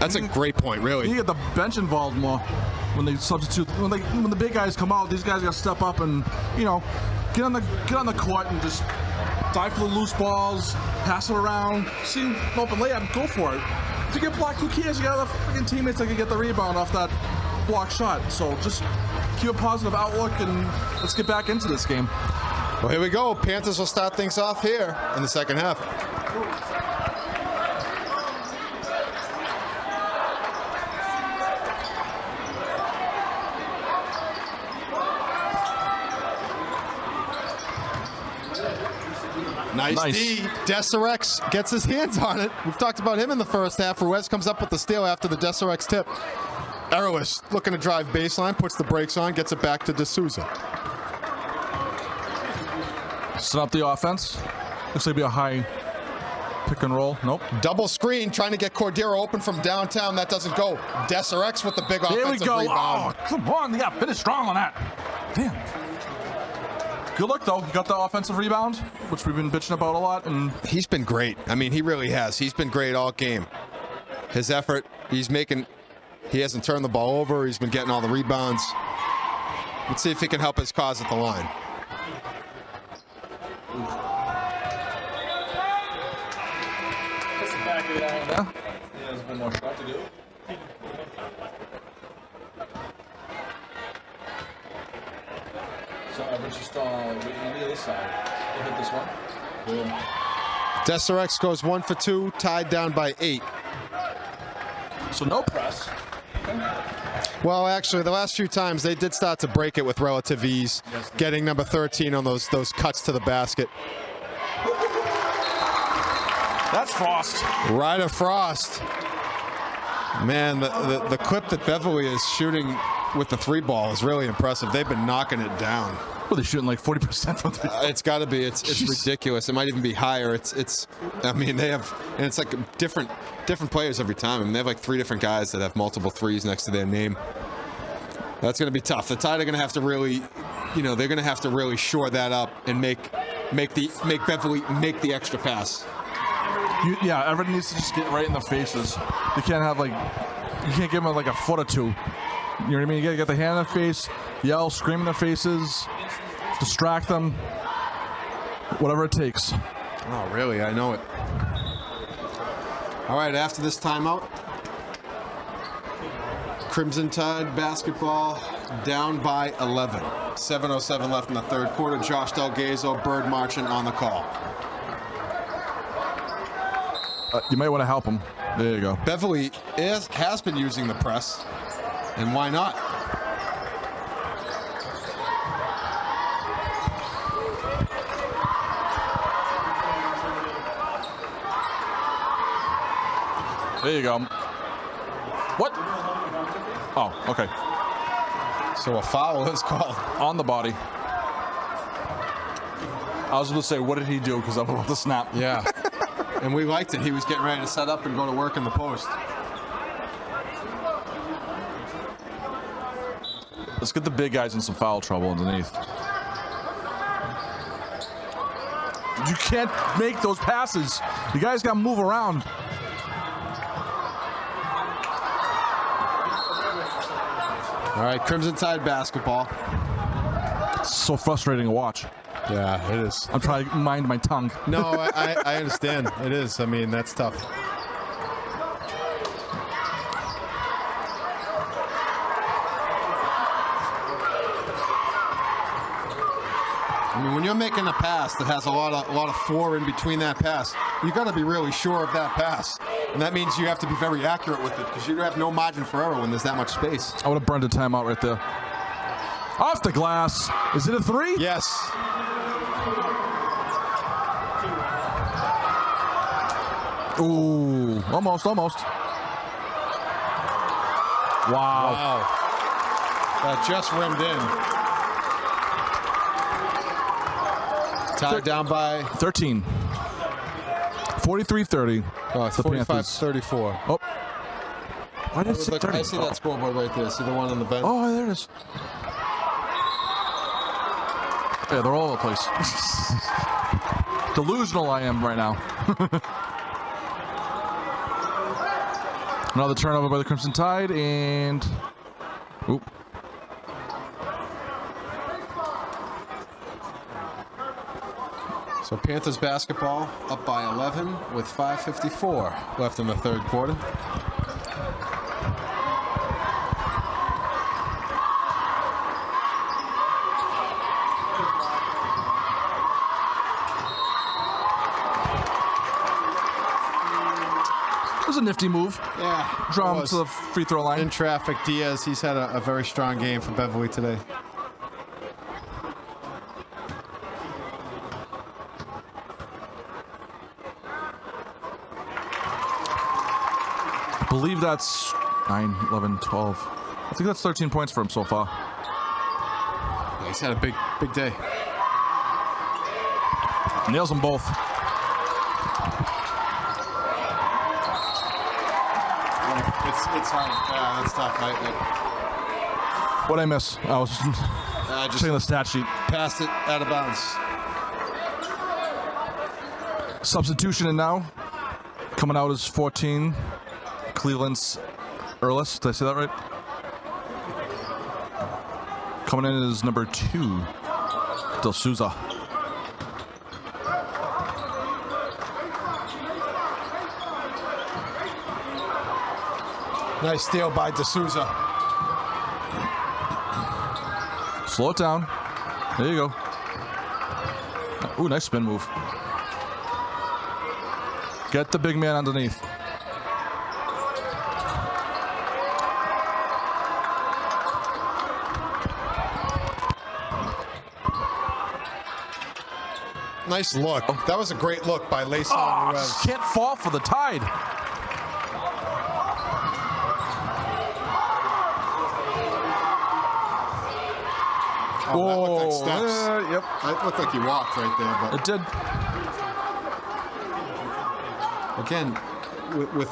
That's a great point, really. You get the bench involved more when they substitute. When the big guys come out, these guys got to step up and get on the court and just dive for the loose balls, pass it around, see an open layup, go for it. If you get blocked, who cares? You got other freaking teammates that can get the rebound off that block shot. So just keep a positive outlook and let's get back into this game. Well, here we go. Panthers will start things off here in the second half. Nice D. Deserex gets his hands on it. We've talked about him in the first half. Ruiz comes up with the steal after the Deserex tip. Erowis looking to drive baseline, puts the brakes on, gets it back to D'Souza. Set up the offense. Looks like it'll be a high pick and roll. Nope. Double screen, trying to get Cordero open from downtown. That doesn't go. Deserex with the big offensive rebound. Oh, come on. They got to finish strong on that. Damn. Good luck, though. He got the offensive rebound, which we've been bitching about a lot. And he's been great. I mean, he really has. He's been great all game. His effort, he hasn't turned the ball over. He's been getting all the rebounds. Let's see if he can help his cause at the line. Yeah, there's one more shot to do. So Everett just waiting on the other side. He'll hit this one. Boom. Deserex goes 1 for 2, tied down by 8. So no press. Well, actually, the last few times they did start to break it with relative ease, getting number 13 on those cuts to the basket. That's Frost. Ryder Frost. Man, the clip that Beverly is shooting with the 3-ball is really impressive. They've been knocking it down. Well, they're shooting like 40% from 3. It's got to be. It's ridiculous. It might even be higher. I mean, they have, and it's like different players every time. I mean, they have like 3 different guys that have multiple threes next to their name. That's going to be tough. The Tide are going to have to really, they're going to have to really shore that up and make Beverly make the extra pass. Everett needs to just get right in the faces. You can't give them like a foot or 2. You know what I mean? You gotta get the hand in the face, yell, scream in their faces, distract them, whatever it takes. Oh, really? I know it. All right, after this timeout, Crimson Tide basketball down by 11. 7:07 left in the third quarter. Josh Delgazo, Bird Marchant on the call. You might want to help him. There you go. Beverly has been using the press, and why not? There you go. What? Oh, okay. So a foul is called. On the body. I was going to say, what did he do? Because I'm about to snap. Yeah. And we liked it. He was getting ready to set up and go to work in the post. Let's get the big guys in some foul trouble underneath. You can't make those passes. You guys got to move around. All right, Crimson Tide basketball. It's so frustrating to watch. Yeah, it is. I'm trying to mind my tongue. No, I understand. It is. I mean, that's tough. I mean, when you're making a pass that has a lot of floor in between that pass, you got to be really sure of that pass. And that means you have to be very accurate with it because you have no margin for error when there's that much space. I would have burned a timeout right there. Off the glass. Is it a 3? Yes. Ooh, almost. Wow. That just rimmed in. Tied down by 13. 43-30. Oh, it's the 45-34. Oh. Why did it say 30? I see that scoreboard right there. See the one on the bench? Oh, there it is. Yeah, they're all over the place. Delusional I am right now. Another turnover by the Crimson Tide, and... Oop. So Panthers basketball up by 11 with 5:54 left in the third quarter. It was a nifty move. Yeah. Draw him to the free throw line. In traffic, Diaz, he's had a very strong game for Beverly today. I believe that's 9, 11, 12. I think that's 13 points for him so far. Yeah, he's had a big day. Nails them both. It's hard. Yeah, that's tough. What'd I miss? I was Just checking the stat sheet. passed it out of bounds. Substitution in now. Coming out is 14. Cleveland's Earlis. Did I say that right? Coming in is number 2. Del Souza. Nice steal by D'Souza. Slow it down. There you go. Ooh, nice spin move. Get the big man underneath. Nice look. That was a great look by Leyson Ruiz. Can't fall for the Tide. Oh, that looked like steps. Yep. It looked like he walked right there, but It did. again, with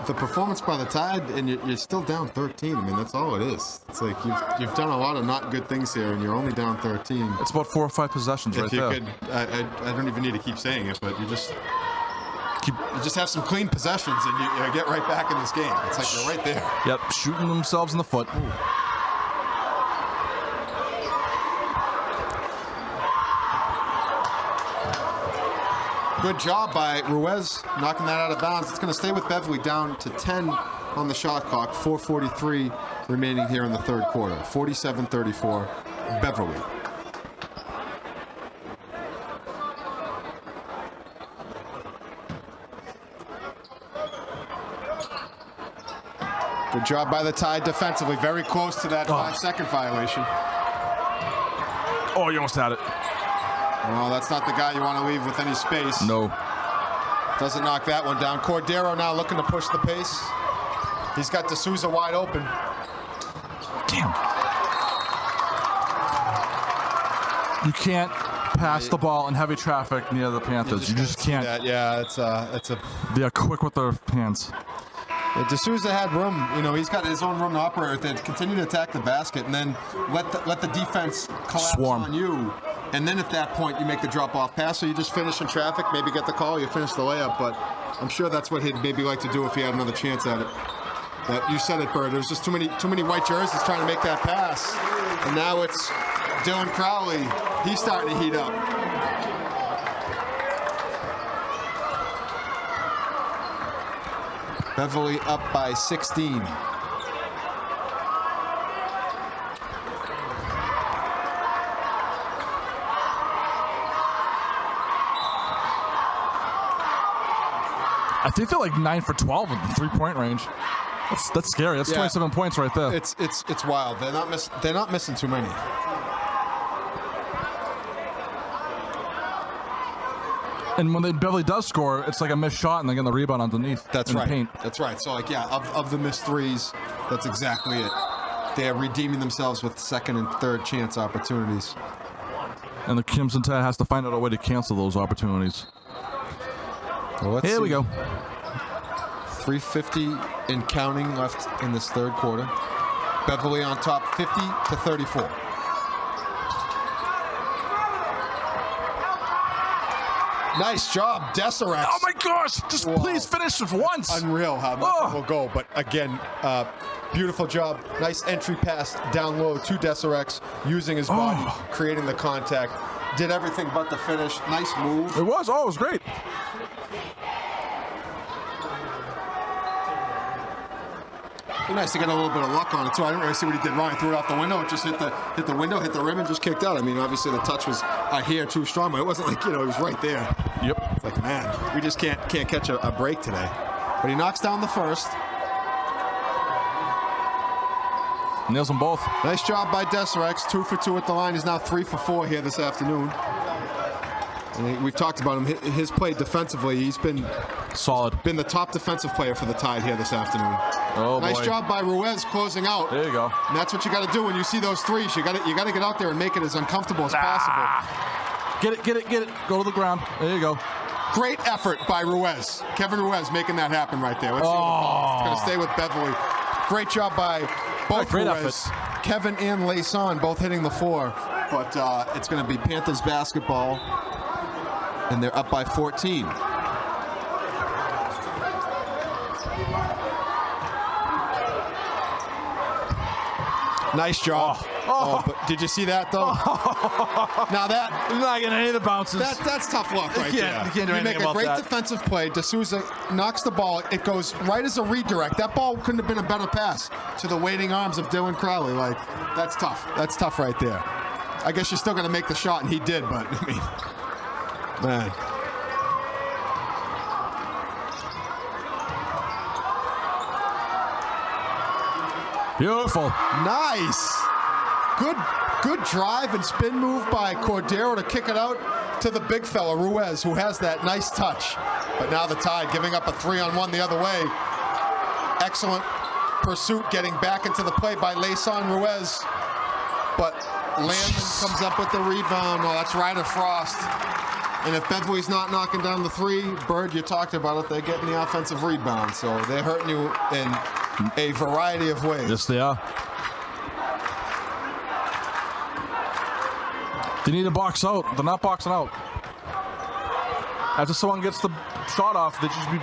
the performance by the Tide, and you're still down 13. I mean, that's all it is. It's like you've done a lot of not good things here, and you're only down 13. It's about 4 or 5 possessions right there. I don't even need to keep saying it, but you just have some clean possessions, and you get right back in this game. It's like you're right there. Yep, shooting themselves in the foot. Ooh. Good job by Ruiz knocking that out of bounds. It's going to stay with Beverly down to 10 on the shot clock. 4:43 remaining here in the third quarter. 47-34, Beverly. Good job by the Tide defensively. Very close to that 5-second violation. Oh, you almost had it. Well, that's not the guy you want to leave with any space. No. Doesn't knock that one down. Cordero now looking to push the pace. He's got D'Souza wide open. Damn. You can't pass the ball in heavy traffic near the Panthers. You just can't. That. Yeah, it's a. They are quick with their hands. D'Souza had room. You know, he's got his own room to operate with it. Continue to attack the basket, and then let the defense collapse Swarm on you. And then at that point, you make the drop-off pass, so you just finish in traffic, maybe get the call, you finish the layup. But I'm sure that's what he'd maybe like to do if he had another chance at it. But you said it, Bird. There's just too many white jerseys trying to make that pass. And now it's Dylan Crowley. He's starting to heat up. Beverly up by 16. I think they're like 9 for 12 in the 3-point range. That's scary. That's 27 points right there. It's wild. They're not missing too many. And when Beverly does score, it's like a missed shot and they get the rebound underneath. That's in right. the paint. That's right. So like of the missed threes, That's exactly it. They're redeeming themselves with second and third chance opportunities. And the Crimson Tide has to find out a way to cancel those opportunities. Well, Here we go. 3:50 and counting left in this third quarter. Beverly on top 50-34. Nice job, Deseret. Oh my gosh! Just please finish it for once. Unreal how much will go. But again, beautiful job. Nice entry pass down low to Deseret, using his body, creating the contact. Did everything but the finish. Nice move. It was. Oh, it was great. Be nice to get a little bit of luck on it too. I didn't really see what he did wrong. He threw it out the window. It just hit the window, hit the rim, and just kicked out. I mean, obviously the touch was a hair too strong, but it wasn't like, he was right there. Yep. It's like, man, we just can't catch a break today. But he knocks down the first. Nails them both. Nice job by Deseret. 2 for 2 at the line. He's now 3 for 4 here this afternoon. And we've talked about him. His play defensively, he's been solid. Been the top defensive player for the Tide here this afternoon. Oh, nice boy. job by Ruiz closing out. There you go. And that's what you got to do when you see those threes. You got to get out there and make it as uncomfortable as possible. Get it. Go to the ground. There you go. Great effort by Ruiz. Kevin Ruiz making that happen right there. Let's see it's going to stay with Beverly. Great job by both Ruiz. Kevin and Layson both hitting the floor. But it's going to be Panthers basketball. And they're up by 14. Nice job. But did you see that though? Now that you're not getting any of the bounces. That's tough luck right there. You can't do you make a great defensive play. D'Souza knocks the ball. It goes right as a redirect. That ball couldn't have been a better pass to the waiting arms of Dylan Crowley. Like, that's tough. That's tough right there. I guess you're still going to make the shot, and he did. But I mean, man. Beautiful. Nice. Good drive and spin move by Cordero to kick it out to the big fella, Ruiz, who has that nice touch. But now the Tide giving up a 3-on-1 the other way. Excellent pursuit getting back into the play by Layson Ruiz. But Landon comes up with the rebound. Oh, that's Ryder Frost. And if Beverly's not knocking down the three, Bird, you talked about it, they're getting the offensive rebound. So they're hurting you in a variety of ways. Yes, they are. They need to box out. They're not boxing out. After someone gets the shot off, they just be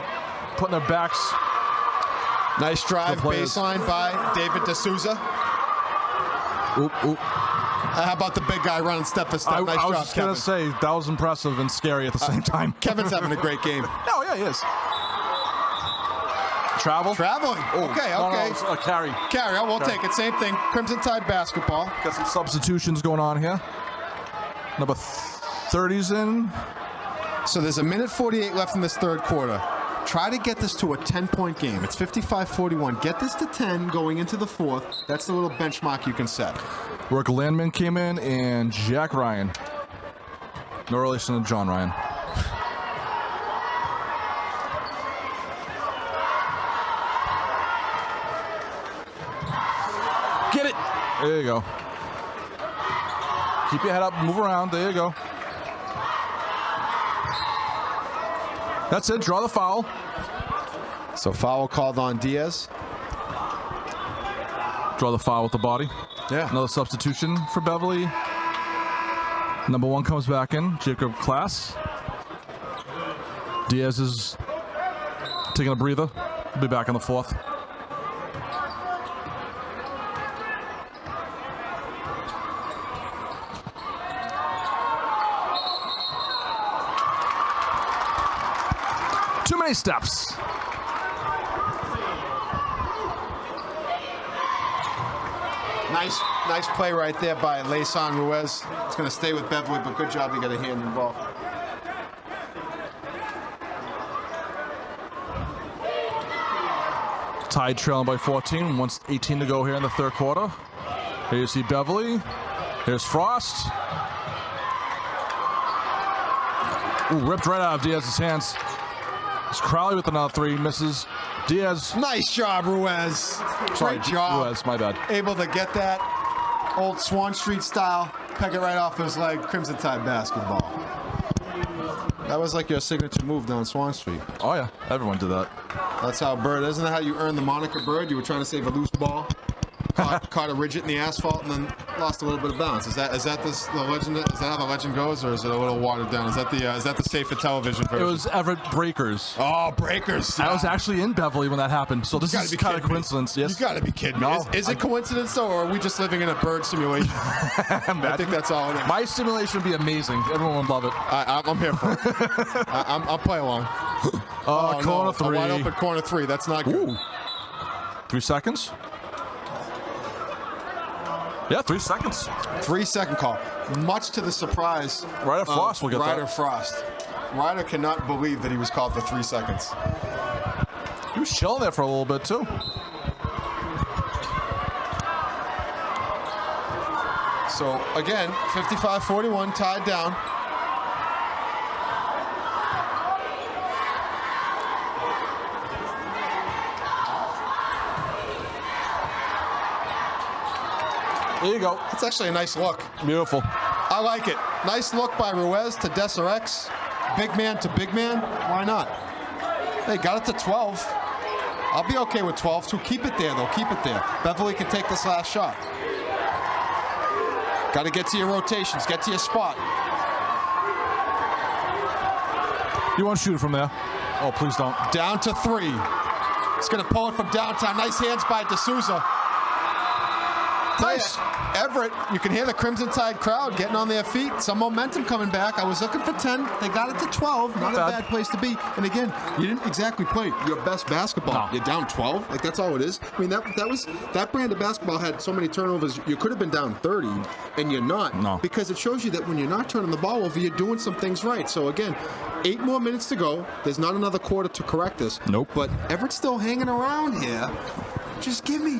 putting their backs. Nice drive, baseline by David D'Souza. Oop. How about the big guy running step for step? Nice job, Kevin. I was just going to say, that was impressive and scary at the same time. Kevin's having a great game. No, yeah, he is. Traveling. Okay. No, carry. Carry, we'll take it. Same thing. Crimson Tide basketball. Got some substitutions going on here. Number 30's in. So there's 1:48 left in this third quarter. Try to get this to a 10-point game. It's 55-41. Get this to 10 going into the fourth. That's the little benchmark you can set. Rick Landman came in and Jack Ryan. No relation to John Ryan. Get it. There you go. Keep your head up, move around. There you go. That's it. Draw the foul. So foul called on Diaz. Draw the foul with the body. Yeah. Another substitution for Beverly. Number 1 comes back in. Jacob Klass. Diaz is taking a breather. He'll be back in the fourth. Too many steps. Nice play right there by Layson Ruiz. It's going to stay with Beverly, but good job you got a hand involved. Tide trailing by 14. 1:18 to go here in the third quarter. Here you see Beverly. Here's Frost. Ooh, ripped right out of Diaz's hands. It's Crowley with another 3, misses. Diaz. Nice job, Ruiz. Sorry, Great job. Ruiz, my bad. Able to get that old Swan Street style, peg it right off his leg, Crimson Tide basketball. That was like your signature move down Swan Street. Oh, yeah. Everyone did that. That's how Bird, isn't that how you earned the moniker Bird? You were trying to save a loose ball, caught a Ridget in the asphalt, and then lost a little bit of balance. Is that the legend? Is that how the legend goes, or is it a little watered down? Is that the safe for television version? It was Everett Breakers. Oh, Breakers! I was actually in Beverly when that happened, so this is kind of coincidence. Yes. You got to be kidding me. No, Is it coincidence though, or are we just living in a Bird simulation? I think that's all it is. My simulation would be amazing. Everyone would love it. I'm here for it. I'll play along. Corner no, three. A wide open corner three. That's not good. Ooh. 3 seconds. Yeah, 3 seconds. 3 second call. Much to the surprise. Ryder Frost will get Ryder that. Frost. Ryder cannot believe that he was called for 3 seconds. He was chilling there for a little bit too. So again, 55-41, tied down. There you go. That's actually a nice look. Beautiful. I like it. Nice look by Ruiz to Deserex. Big man to big man. Why not? Hey, got it to 12. I'll be okay with 12 too. Keep it there, though. Keep it there. Beverly can take this last shot. Got to get to your rotations. Get to your spot. You want to shoot it from there? Oh, please don't. Down to 3. He's going to pull it from downtown. Nice hands by D'Souza. Nice. Everett, you can hear the Crimson Tide crowd getting on their feet. Some momentum coming back. I was looking for 10. They got it to 12. Not a bad place to be. And again, you didn't exactly play your best basketball. No. You're down 12. Like, that's all it is. I mean, that brand of basketball had so many turnovers. You could have been down 30, and you're not. No. Because it shows you that when you're not turning the ball over, you're doing some things right. So again, 8 more minutes to go. There's not another quarter to correct this. Nope. But Everett's still hanging around here. Just give me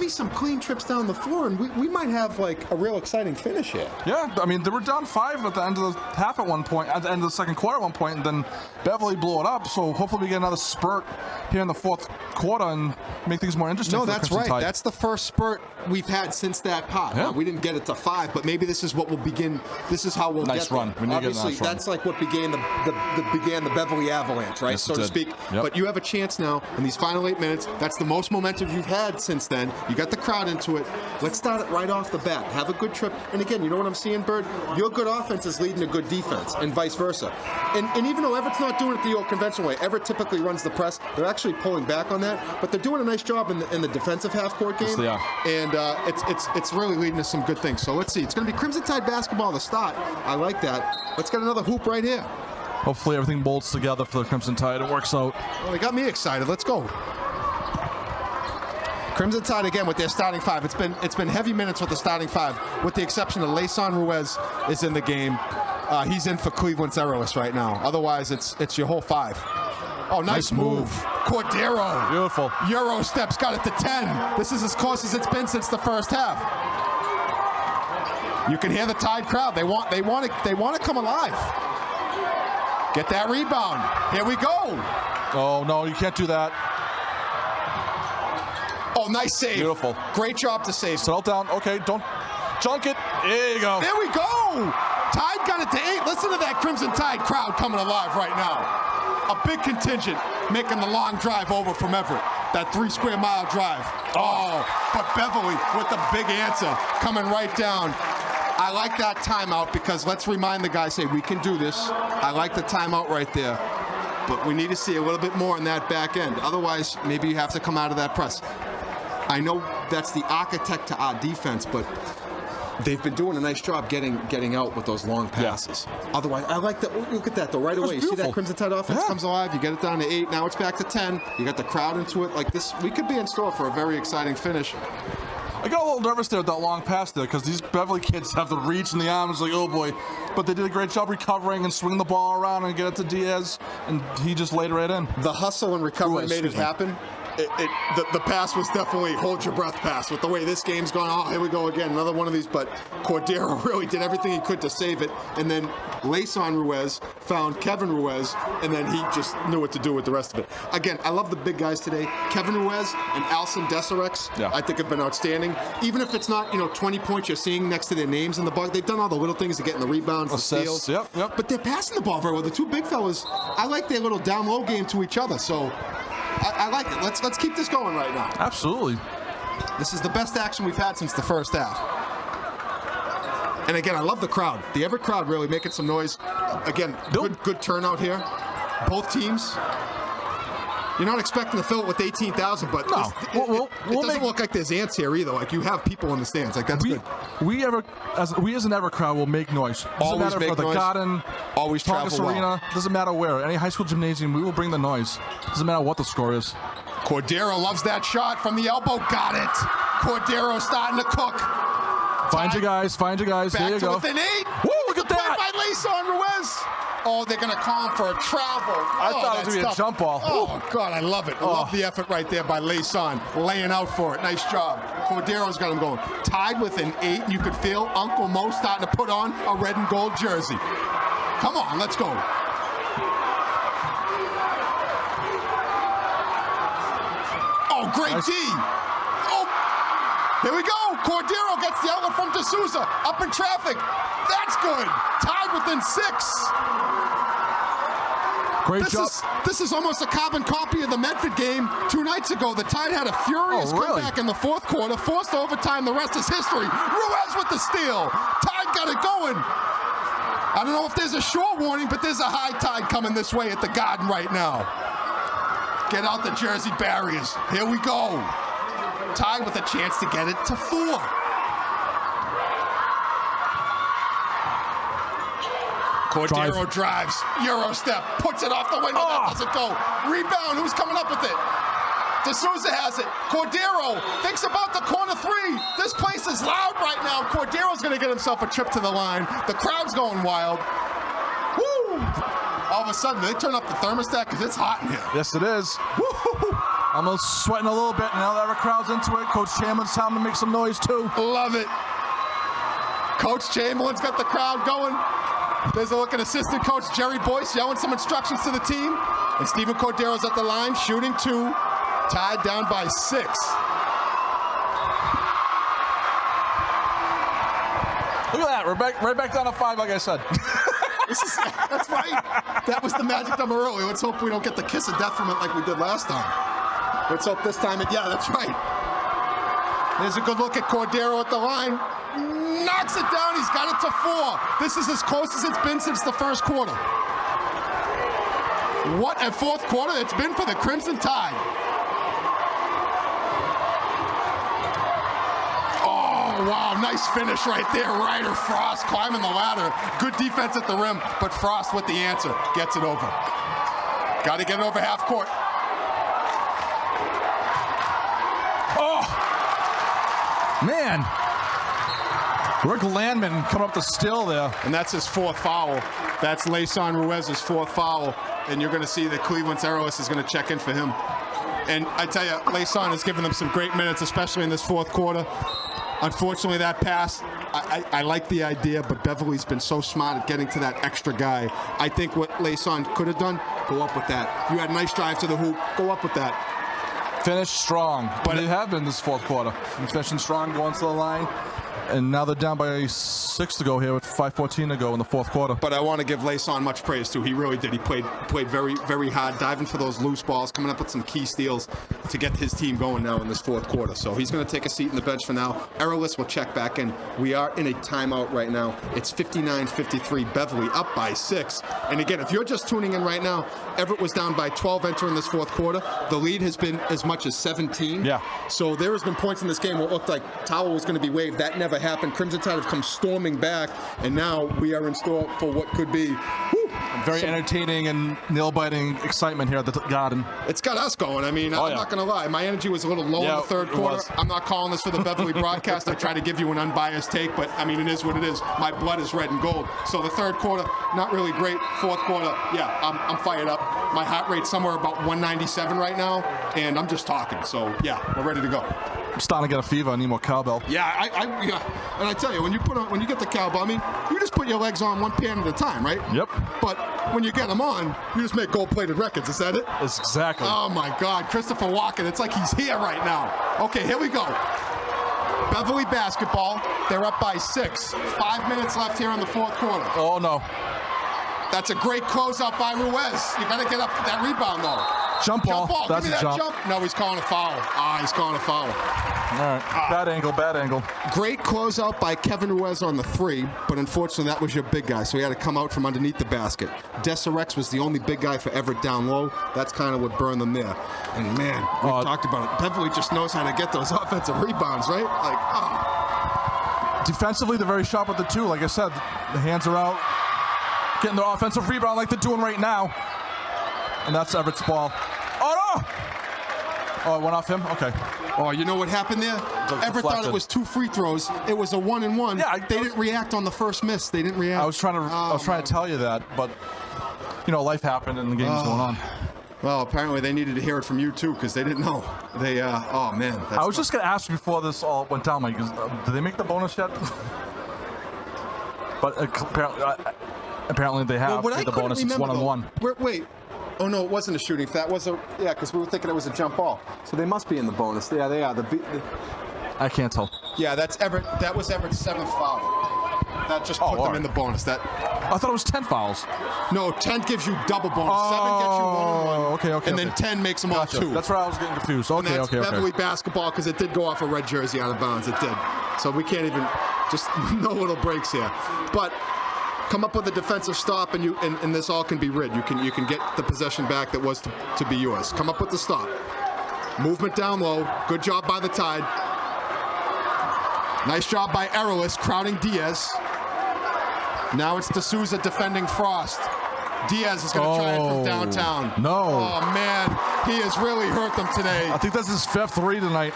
some clean trips down the floor, and we might have like a real exciting finish here. Yeah, I mean, they were down 5 at the end of the half at one point, at the end of the second quarter at one point, and then Beverly blew it up. So hopefully we get another spurt here in the fourth quarter and make things more interesting. No, for the that's Crimson right. Tide. That's the first spurt we've had since that pot. Yeah. Now, we didn't get it to 5, but maybe this is what will begin. This is how we'll Nice get run. there. We need to get a Obviously, nice run. that's like what began the Beverly Avalanche, right? Yes, so it to did. speak. Yep. But you have a chance now in these final 8 minutes. That's the most momentum you've had since then. You got the crowd into it. Let's start it right off the bat. Have a good trip. And again, you know what I'm seeing, Bird? Your good offense is leading to good defense, and vice versa. And even though Everett's not doing it the old conventional way, Everett typically runs the press. They're actually pulling back on that, but they're doing a nice job in the defensive half-court game. Yes, they are. And it's really leading to some good things. So let's see. It's going to be Crimson Tide basketball to start. I like that. Let's get another hoop right here. Hopefully everything bolts together for the Crimson Tide. It works out. Well, they got me excited. Let's go. Crimson Tide again with their starting 5. It's been heavy minutes with the starting 5, with the exception of Leyson Ruiz is in the game. He's in for Cleveland's Errorless right now. Otherwise, it's your whole 5. Oh, nice move. Cordero. Beautiful. Euro steps, got it to 10. This is as close as it's been since the first half. You can hear the Tide crowd. They want to come alive. Get that rebound. Here we go. Oh, no, you can't do that. Oh, nice save. Beautiful. Great job to save. Settle down. Okay, don't junk it. There you go. There we go. Tide got it to 8. Listen to that Crimson Tide crowd coming alive right now. A big contingent making the long drive over from Everett. That 3-square-mile drive. Oh, but Beverly with the big answer coming right down. I like that timeout because let's remind the guys, hey, we can do this. I like the timeout right there. But we need to see a little bit more in that back end. Otherwise, maybe you have to come out of that press. I know that's the architect to our defense, but they've been doing a nice job getting out with those long passes. Yeah. Otherwise, I like that. Look at that, though, right away. You see that Crimson Tide offense comes alive. You get it down to 8. Now it's back to 10. You got the crowd into it. Like this, we could be in store for a very exciting finish. I got a little nervous there with that long pass there because these Beverly kids have the reach and the arms like, oh boy. But they did a great job recovering and swing the ball around and get it to Diaz, and he just laid it right in. The hustle and recovery made it happen. the pass was definitely hold your breath pass with the way this game's gone. Oh, here we go again, another one of these. But Cordero really did everything he could to save it. And then Leyson Ruiz found Kevin Ruiz, and then he just knew what to do with the rest of it. Again, I love the big guys today. Kevin Ruiz and Alson Deserex, I think have been outstanding. Even if it's not 20 points you're seeing next to their names in the box, they've done all the little things to get in the rebounds, the steals. Yep. But they're passing the ball very well. The two big fellas, I like their little down low game to each other. So I like it. Let's keep this going right now. Absolutely. This is the best action we've had since the first half. And again, I love the crowd. The Everett crowd really making some noise. Again, good turnout here. Both teams. You're not expecting to fill it with 18,000, but no. it doesn't look like there's ants here either. Like, you have people in the stands. Like, that's good. We as an Everett crowd will make noise. Doesn't Always matter make for the noise. Garden, Always Tongass travel well. Arena. Doesn't matter where. Any high school gymnasium, we will bring the noise. Doesn't matter what the score is. Cordero loves that shot from the elbow. Got it. Cordero starting to cook. Find your guys. Back there you to go. within 8. Woo, look at that. By Leyson Ruiz. Oh, they're going to call him for a travel. I thought it was going to be a jump ball. Oh, God, I love it. I love the effort right there by Leyson, laying out for it. Nice job. Cordero's got him going. Tied within 8, and you could feel Uncle Mo starting to put on a red and gold jersey. Come on, let's go. Oh, great nice. D. Oh, here we go. Cordero gets the outlet from D'Souza. Up in traffic. That's good. Tied within 6. Great job. This is almost a carbon copy of the Medford game 2 nights ago. The Tide had a furious comeback in the fourth quarter, forced overtime. The rest is history. Ruiz with the steal. Tide got it going. I don't know if there's a shore warning, but there's a high tide coming this way at the Garden right now. Get out the Jersey barriers. Here we go. Tide with a chance to get it to 4. Cordero drives, Euro step, puts it off the window, that doesn't go. Rebound, who's coming up with it? D'Souza has it. Cordero thinks about the corner 3. This place is loud right now. Cordero's going to get himself a trip to the line. The crowd's going wild. Woo! All of a sudden, they turn up the thermostat because it's hot in here. Yes, it is. Woo! Almost sweating a little bit, and now that our crowd's into it. Coach Chamberlain's time to make some noise, too. Love it. Coach Chamberlain's got the crowd going. There's a look at assistant coach Jerry Boyce yelling some instructions to the team. And Stephen Cordero's at the line, shooting 2, tied down by 6. Look at that. We're right back down to 5, like I said. That's right. That was the magic number earlier. Let's hope we don't get the kiss of death from it like we did last time. Let's hope this time yeah, that's right. There's a good look at Cordero at the line. Knocks it down. He's got it to 4. This is as close as it's been since the first quarter. What a fourth quarter it's been for the Crimson Tide. Oh, wow. Nice finish right there. Ryder Frost climbing the ladder. Good defense at the rim, but Frost with the answer. Gets it over. Got to get it over half court. Oh! Man. Rick Landman coming up the steal there. And that's his 4th foul. That's Leyson Ruiz's 4th foul. And you're going to see that Cleveland's Errolus is going to check in for him. And I tell you, Leyson has given them some great minutes, especially in this 4th quarter. Unfortunately, that pass, I like the idea, but Beverly's been so smart at getting to that extra guy. I think what Leyson could have done, go up with that. You had a nice drive to the hoop, go up with that. Finish strong. But they have been this 4th quarter. Finishing strong, going to the line. And now they're down by 6 to go here with 5:14 to go in the 4th quarter. But I want to give Leyson much praise, too. He really did. He played very, very hard, diving for those loose balls, coming up with some key steals to get his team going now in this 4th quarter. So he's going to take a seat in the bench for now. Errolus will check back in. We are in a timeout right now. It's 59-53. Beverly up by 6. And again, if you're just tuning in right now, Everett was down by 12 entering this 4th quarter. The lead has been as much as 17. Yeah. So there has been points in this game where it looked like towel was going to be waved. That never happened. Crimson Tide have come storming back, and now we are in store for what could be Very entertaining and nail-biting excitement here at the Garden. It's got us going. I mean, I'm not going to lie. My energy was a little low in the third quarter. I'm not calling this for the Beverly broadcast. I try to give you an unbiased take, but, I mean, it is what it is. My blood is red and gold. So the third quarter, not really great. Fourth quarter, yeah, I'm fired up. My heart rate's somewhere about 197 right now, and I'm just talking. So, yeah, we're ready to go. I'm starting to get a fever. I need more cowbell. Yeah, and I tell you, when you get the cowbell, I mean, you just put your legs on one pan at a time, right? Yep. But when you get them on, you just make gold-plated records. Is that it? That's exactly. Oh my God, Christopher Walken! It's like he's here right now. Okay, here we go. Beverly basketball. They're up by 6. 5 minutes left here in the fourth quarter. Oh no. That's a great closeout by Ruiz. You got to get up that rebound though. Jump ball. That's Give me that jump. No, he's calling a foul. He's calling a foul. All right. Bad angle. Great closeout by Kevin Ruiz on the 3, but unfortunately that was your big guy, so he had to come out from underneath the basket. Deserex was the only big guy for Everett down low. That's kind of what burned them there. And man, we've talked about it. Beverly just knows how to get those offensive rebounds, right? Defensively, they're very sharp with the 2. Like I said, the hands are out, getting their offensive rebound like they're doing right now. And that's Everett's ball. Oh no! Oh, it went off him? Okay. Oh, you know what happened there? Everett thought it was 2 free throws. It was a 1-and-1. Yeah, they didn't react on the first miss. They didn't react. I was trying to tell you that, but you know, life happened and the game's going on. Well, apparently they needed to hear it from you too, because they didn't know. They, oh man. I was just gonna ask you before this all went down, Mike. Did they make the bonus yet? But apparently they have made the bonus. It's 1-on-1. Wait. Oh no, it wasn't a shooting. That was because we were thinking it was a jump ball. So they must be in the bonus. Yeah, they are. I can't tell. Yeah, that's Everett. That was Everett's 7th foul. That just put them in the bonus. I thought it was 10 fouls. No, 10 gives you double bonus. 7 gets you 1-on-1. Okay. And then 10 makes them all 2. That's where I was getting confused. Okay. Beverly basketball, because it did go off a red jersey out of bounds. It did. So we can't even just no little breaks here. But come up with a defensive stop, and this all can be rid. You can get the possession back that was to be yours. Come up with the stop. Movement down low. Good job by the Tide. Nice job by Errolus crowding Diaz. Now it's D'Souza defending Frost. Diaz is going to try it from downtown. No. Oh man, he has really hurt them today. I think that's his 5th 3 tonight.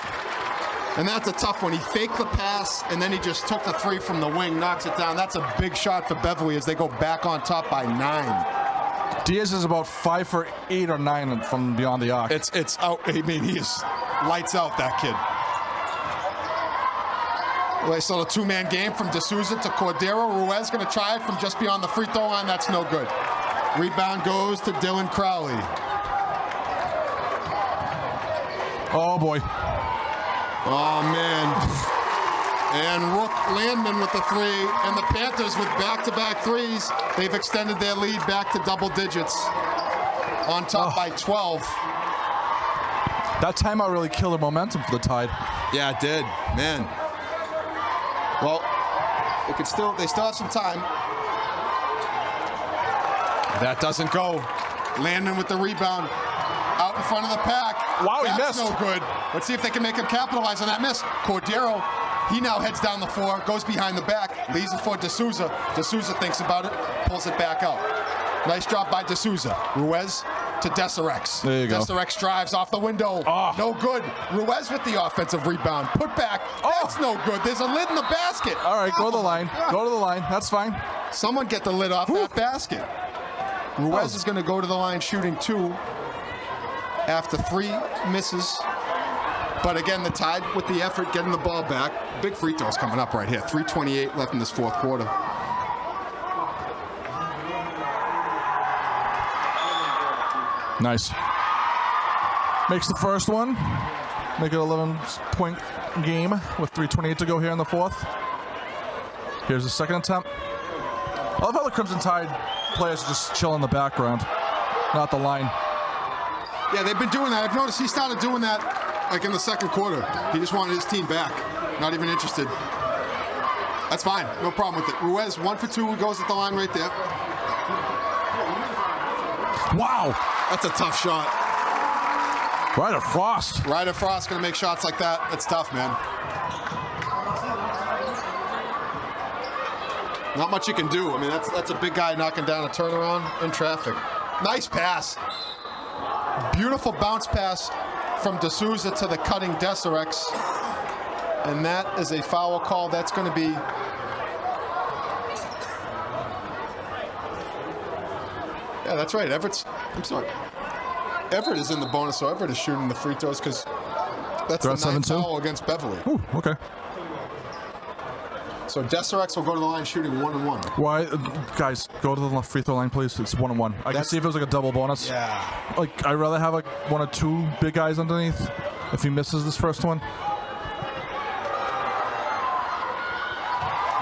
And that's a tough one. He faked the pass, and then he just took the 3 from the wing, knocks it down. That's a big shot for Beverly as they go back on top by 9. Diaz is about 5 for 8 or 9 from beyond the arc. It's out. I mean, he is lights out, that kid. Well, they saw a 2-man game from D'Souza to Cordero. Ruiz going to try it from just beyond the free throw line. That's no good. Rebound goes to Dylan Crowley. Oh boy. Oh, man. And Rook Landman with the 3. And the Panthers with back-to-back 3s. They've extended their lead back to double digits. On top by 12. That timeout really killed the momentum for the Tide. Yeah, it did. Man. Well, they still have some time. That doesn't go. Landman with the rebound. Out in front of the pack. Wow, he missed. That's no good. Let's see if they can make him capitalize on that miss. Cordero, he now heads down the floor, goes behind the back, leaves it for D'Souza. D'Souza thinks about it, pulls it back out. Nice job by D'Souza. Ruiz to Deserex. There you go. Deserex drives off the window. No good. Ruiz with the offensive rebound. Put back. That's no good. There's a lid in the basket. All right, go to the line. Go to the line. That's fine. Someone get the lid off that basket. Ruiz is going to go to the line shooting 2 after 3 misses. But again, the Tide with the effort getting the ball back. Big free throws coming up right here. 3:28 left in this fourth quarter. Nice. Makes the first one. Make it an 11-point game with 3:28 to go here in the fourth. Here's the second attempt. I love how the Crimson Tide players just chill in the background, not the line. Yeah, they've been doing that. I've noticed he started doing that like in the second quarter. He just wanted his team back. Not even interested. That's fine. No problem with it. Ruiz, 1 for 2. He goes at the line right there. Wow. That's a tough shot. Ryder Frost. Ryder Frost going to make shots like that. That's tough, man. Not much you can do. I mean, that's a big guy knocking down a turnaround in traffic. Nice pass. Beautiful bounce pass from D'Souza to the cutting Deserex. And that is a foul call. That's going to be... Yeah, that's right. Everett is in the bonus, so Everett is shooting the free throws because that's the ninth foul against Beverly. Ooh, okay. So Deserex will go to the line shooting 1-1. Why, guys, go to the free throw line, please. It's 1-1. I can see if it was like a double bonus. Yeah. Like, I'd rather have like one or two big guys underneath if he misses this first one.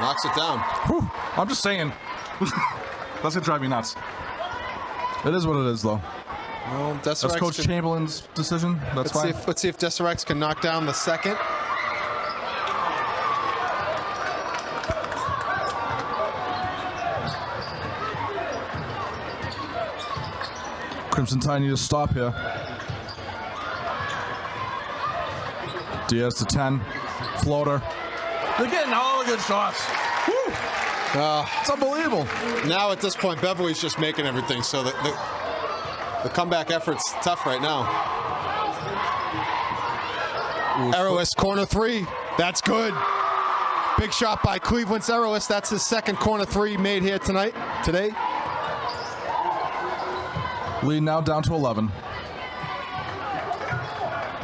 Knocks it down. Whew, I'm just saying. That's gonna drive me nuts. It is what it is, though. Well, that's Coach Chamberlain's decision. That's fine. Let's see if Deserex can knock down the second. Crimson Tide need to stop here. Diaz to 10. Floater. They're getting all the good shots. Woo! It's unbelievable. Now at this point, Beverly's just making everything, so the comeback effort's tough right now. Arolis, corner three. That's good. Big shot by Cleveland's Arolis. That's his second corner three made here today. Lead now down to 11.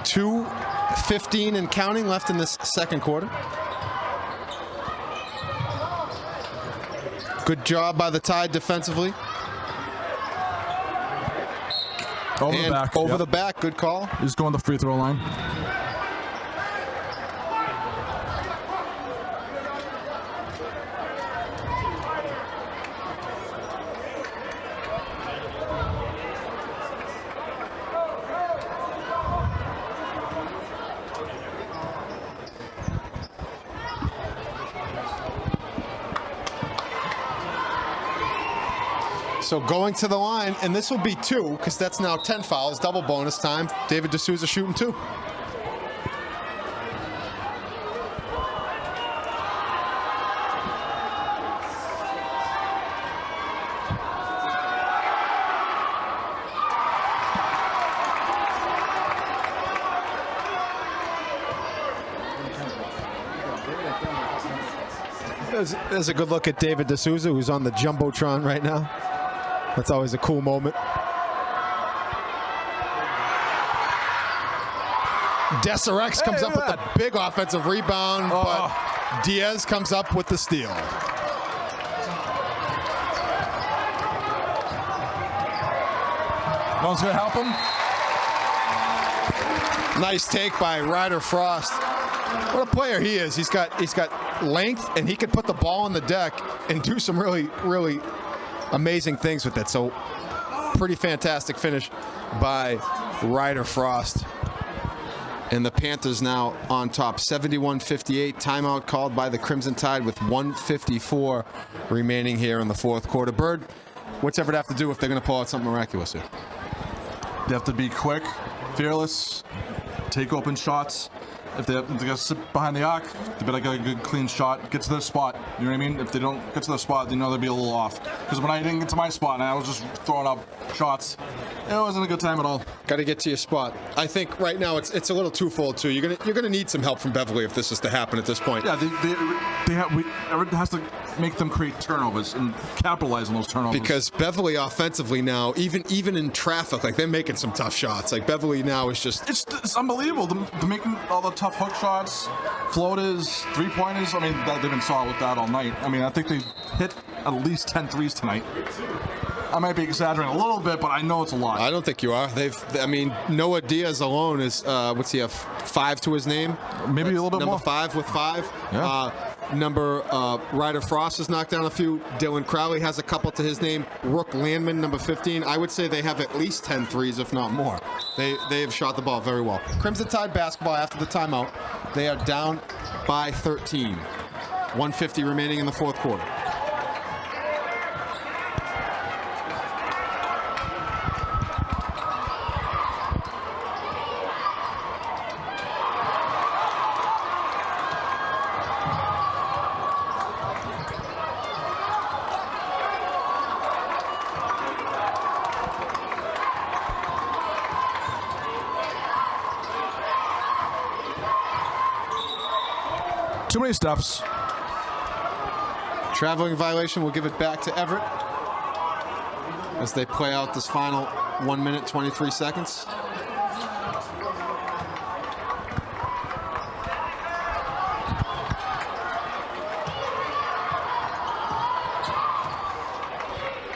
2:15 and counting left in this second quarter. Good job by the Tide defensively. Over the back. Over the back. Good call. He's going to the free throw line. So going to the line, and this will be 2, because that's now 10 fouls, double bonus time. David D'Souza shooting 2. There's a good look at David D'Souza, who's on the Jumbotron right now. That's always a cool moment. Deserex comes up with a big offensive rebound, but Diaz comes up with the steal. No one's going to help him. Nice take by Ryder Frost. What a player he is. He's got length, and he can put the ball on the deck and do some really amazing things with it. So pretty fantastic finish by Ryder Frost. And the Panthers now on top, 71-58. Timeout called by the Crimson Tide with 1:54 remaining here in the fourth quarter. Bird, what's Everett have to do if they're going to pull out something miraculous here? They have to be quick, fearless, take open shots. If they got to sit behind the arc, they better get a good, clean shot, get to their spot. You know what I mean? If they don't get to their spot, they know they'll be a little off. Because when I didn't get to my spot and I was just throwing up shots, it wasn't a good time at all. Got to get to your spot. I think right now it's a little twofold too. You're gonna need some help from Beverly if this is to happen at this point. Yeah, Everett has to make them create turnovers and capitalize on those turnovers. Because Beverly offensively now, even in traffic, like they're making some tough shots. Like Beverly now is just it's unbelievable. They're making all the tough hook shots, floaters, three-pointers. I mean, they've been solid with that all night. I mean, I think they've hit at least 10 threes tonight. I might be exaggerating a little bit, but I know it's a lot. I don't think you are. Noah Diaz alone is, what's he have, 5 to his name? Maybe a little bit more. Number 5 with 5. Yeah. Ryder Frost has knocked down a few. Dylan Crowley has a couple to his name. Rook Landman, number 15. I would say they have at least 10 threes, if not more. They have shot the ball very well. Crimson Tide basketball after the timeout. They are down by 13. 1:50 remaining in the fourth quarter. Too many steps. Traveling violation. We'll give it back to Everett as they play out this final 1 minute, 23 seconds.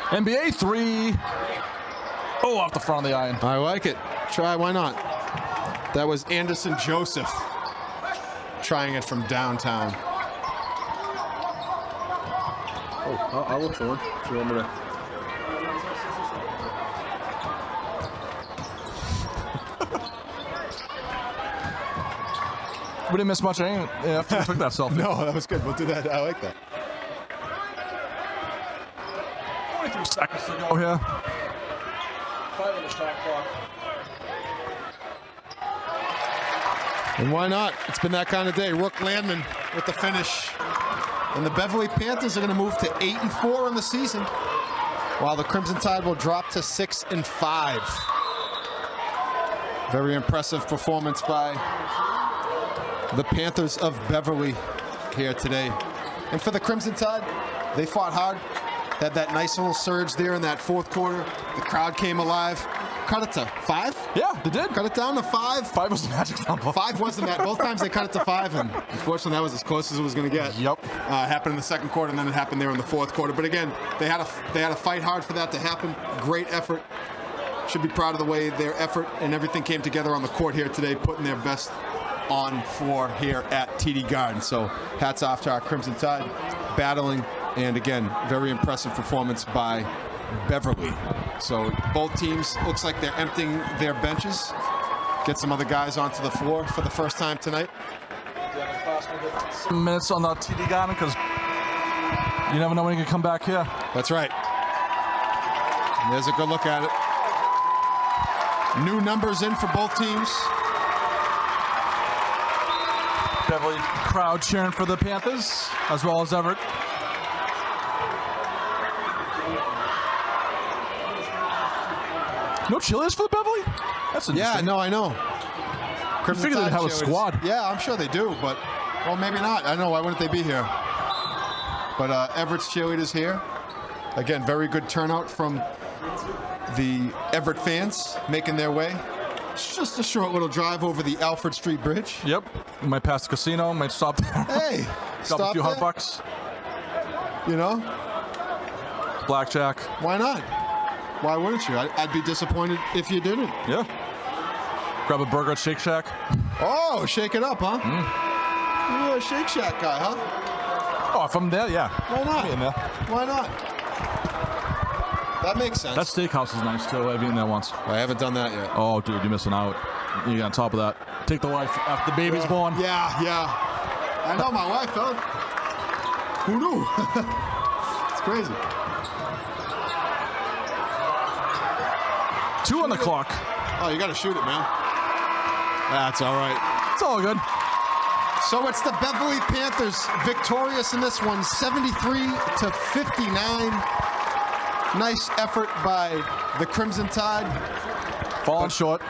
NBA 3. Oh, off the front of the iron. I like it. Try, why not? That was Anderson Joseph trying it from downtown. Oh, I'll look for one. If you want me to. We didn't miss much after we took that selfie. No, that was good. We'll do that. I like that. 23 seconds to go here. 5 on the shot clock. And why not? It's been that kind of day. Rook Landman with the finish. And the Beverly Panthers are going to move to 8-4 in the season, while the Crimson Tide will drop to 6-5. Very impressive performance by the Panthers of Beverly here today. And for the Crimson Tide, they fought hard. Had that nice little surge there in that fourth quarter. The crowd came alive. Cut it to 5? Yeah, they did. Cut it down to 5. 5 was the magic number. 5 was the match. Both times they cut it to 5, and unfortunately that was as close as it was going to get. Yep. Happened in the second quarter, and then it happened there in the fourth quarter. But again, they had to fight hard for that to happen. Great effort. Should be proud of the way their effort and everything came together on the court here today, putting their best on floor here at TD Garden. So hats off to our Crimson Tide, battling, and again, very impressive performance by Beverly. So both teams, looks like they're emptying their benches. Get some other guys onto the floor for the first time tonight. Some minutes on the TD Garden, because you never know when you can come back here. That's right. There's a good look at it. New numbers in for both teams. Beverly crowd cheering for the Panthers, as well as Everett. No cheerleaders for the Beverly? That's interesting. Yeah, no, I know. I figured they'd have a squad. Yeah, I'm sure they do, but, well, maybe not. I know, why wouldn't they be here? But Everett's cheerleaders here. Again, very good turnout from the Everett fans making their way. It's just a short little drive over the Alfred Street Bridge. Yep. We might pass the casino, might stop there. Hey, stop a few $100. You know? Blackjack. Why not? Why wouldn't you? I'd be disappointed if you didn't. Yeah. Grab a burger at Shake Shack. Oh, shake it up, huh? You're a Shake Shack guy, huh? Oh, if I'm there, yeah. Why not? I'll be in there. Why not? That makes sense. That steakhouse is nice, too. I've eaten there once. I haven't done that yet. Oh, dude, you're missing out. You got on top of that. Take the wife after the baby's born. Yeah, yeah. I know my wife, huh? Who knew? It's crazy. 2 on the clock. Oh, you got to shoot it, man. That's all right. It's all good. So it's the Beverly Panthers victorious in this one, 73-59. Nice effort by the Crimson Tide. Falling short.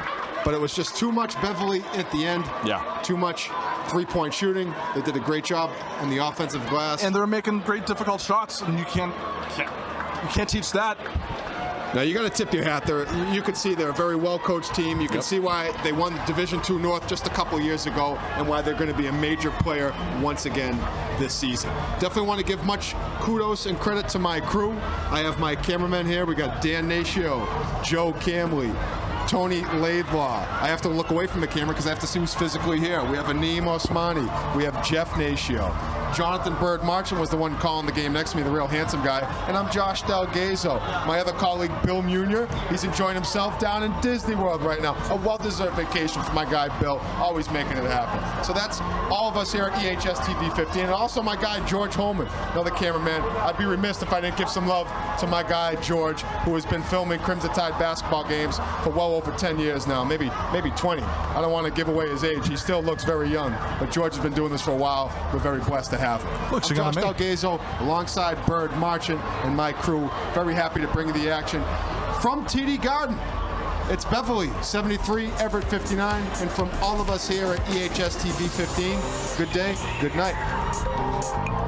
But it was just too much Beverly at the end. Yeah. Too much three-point shooting. They did a great job on the offensive glass. And they're making great, difficult shots, and you can't teach that. Now, you got to tip your hat. You can see they're a very well-coached team. You can see why they won Division II North just a couple years ago and why they're going to be a major player once again this season. Definitely want to give much kudos and credit to my crew. I have my cameramen here. We got Dan Natio, Joe Camley, Tony Laidlaw. I have to look away from the camera because I have to see who's physically here. We have Aneem Osmani. We have Jeff Natio. Jonathan Bird Marchand was the one calling the game next to me, the real handsome guy. And I'm Josh Delgazo. My other colleague, Bill Munier, he's enjoying himself down in Disney World right now. A well-deserved vacation for my guy, Bill, always making it happen. So that's all of us here at EHS TV 15. And also my guy, George Holman, another cameraman. I'd be remiss if I didn't give some love to my guy, George, who has been filming Crimson Tide basketball games for well over 10 years now, maybe 20. I don't want to give away his age. He still looks very young. But George has been doing this for a while. We're very blessed to have him. Looks I'm Josh Delgazo, alongside Bird Marchand and my crew. Very happy to bring you the action from TD Garden. It's Beverly, 73, Everett, 59, and from all of us here at EHS TV 15, good day, good night.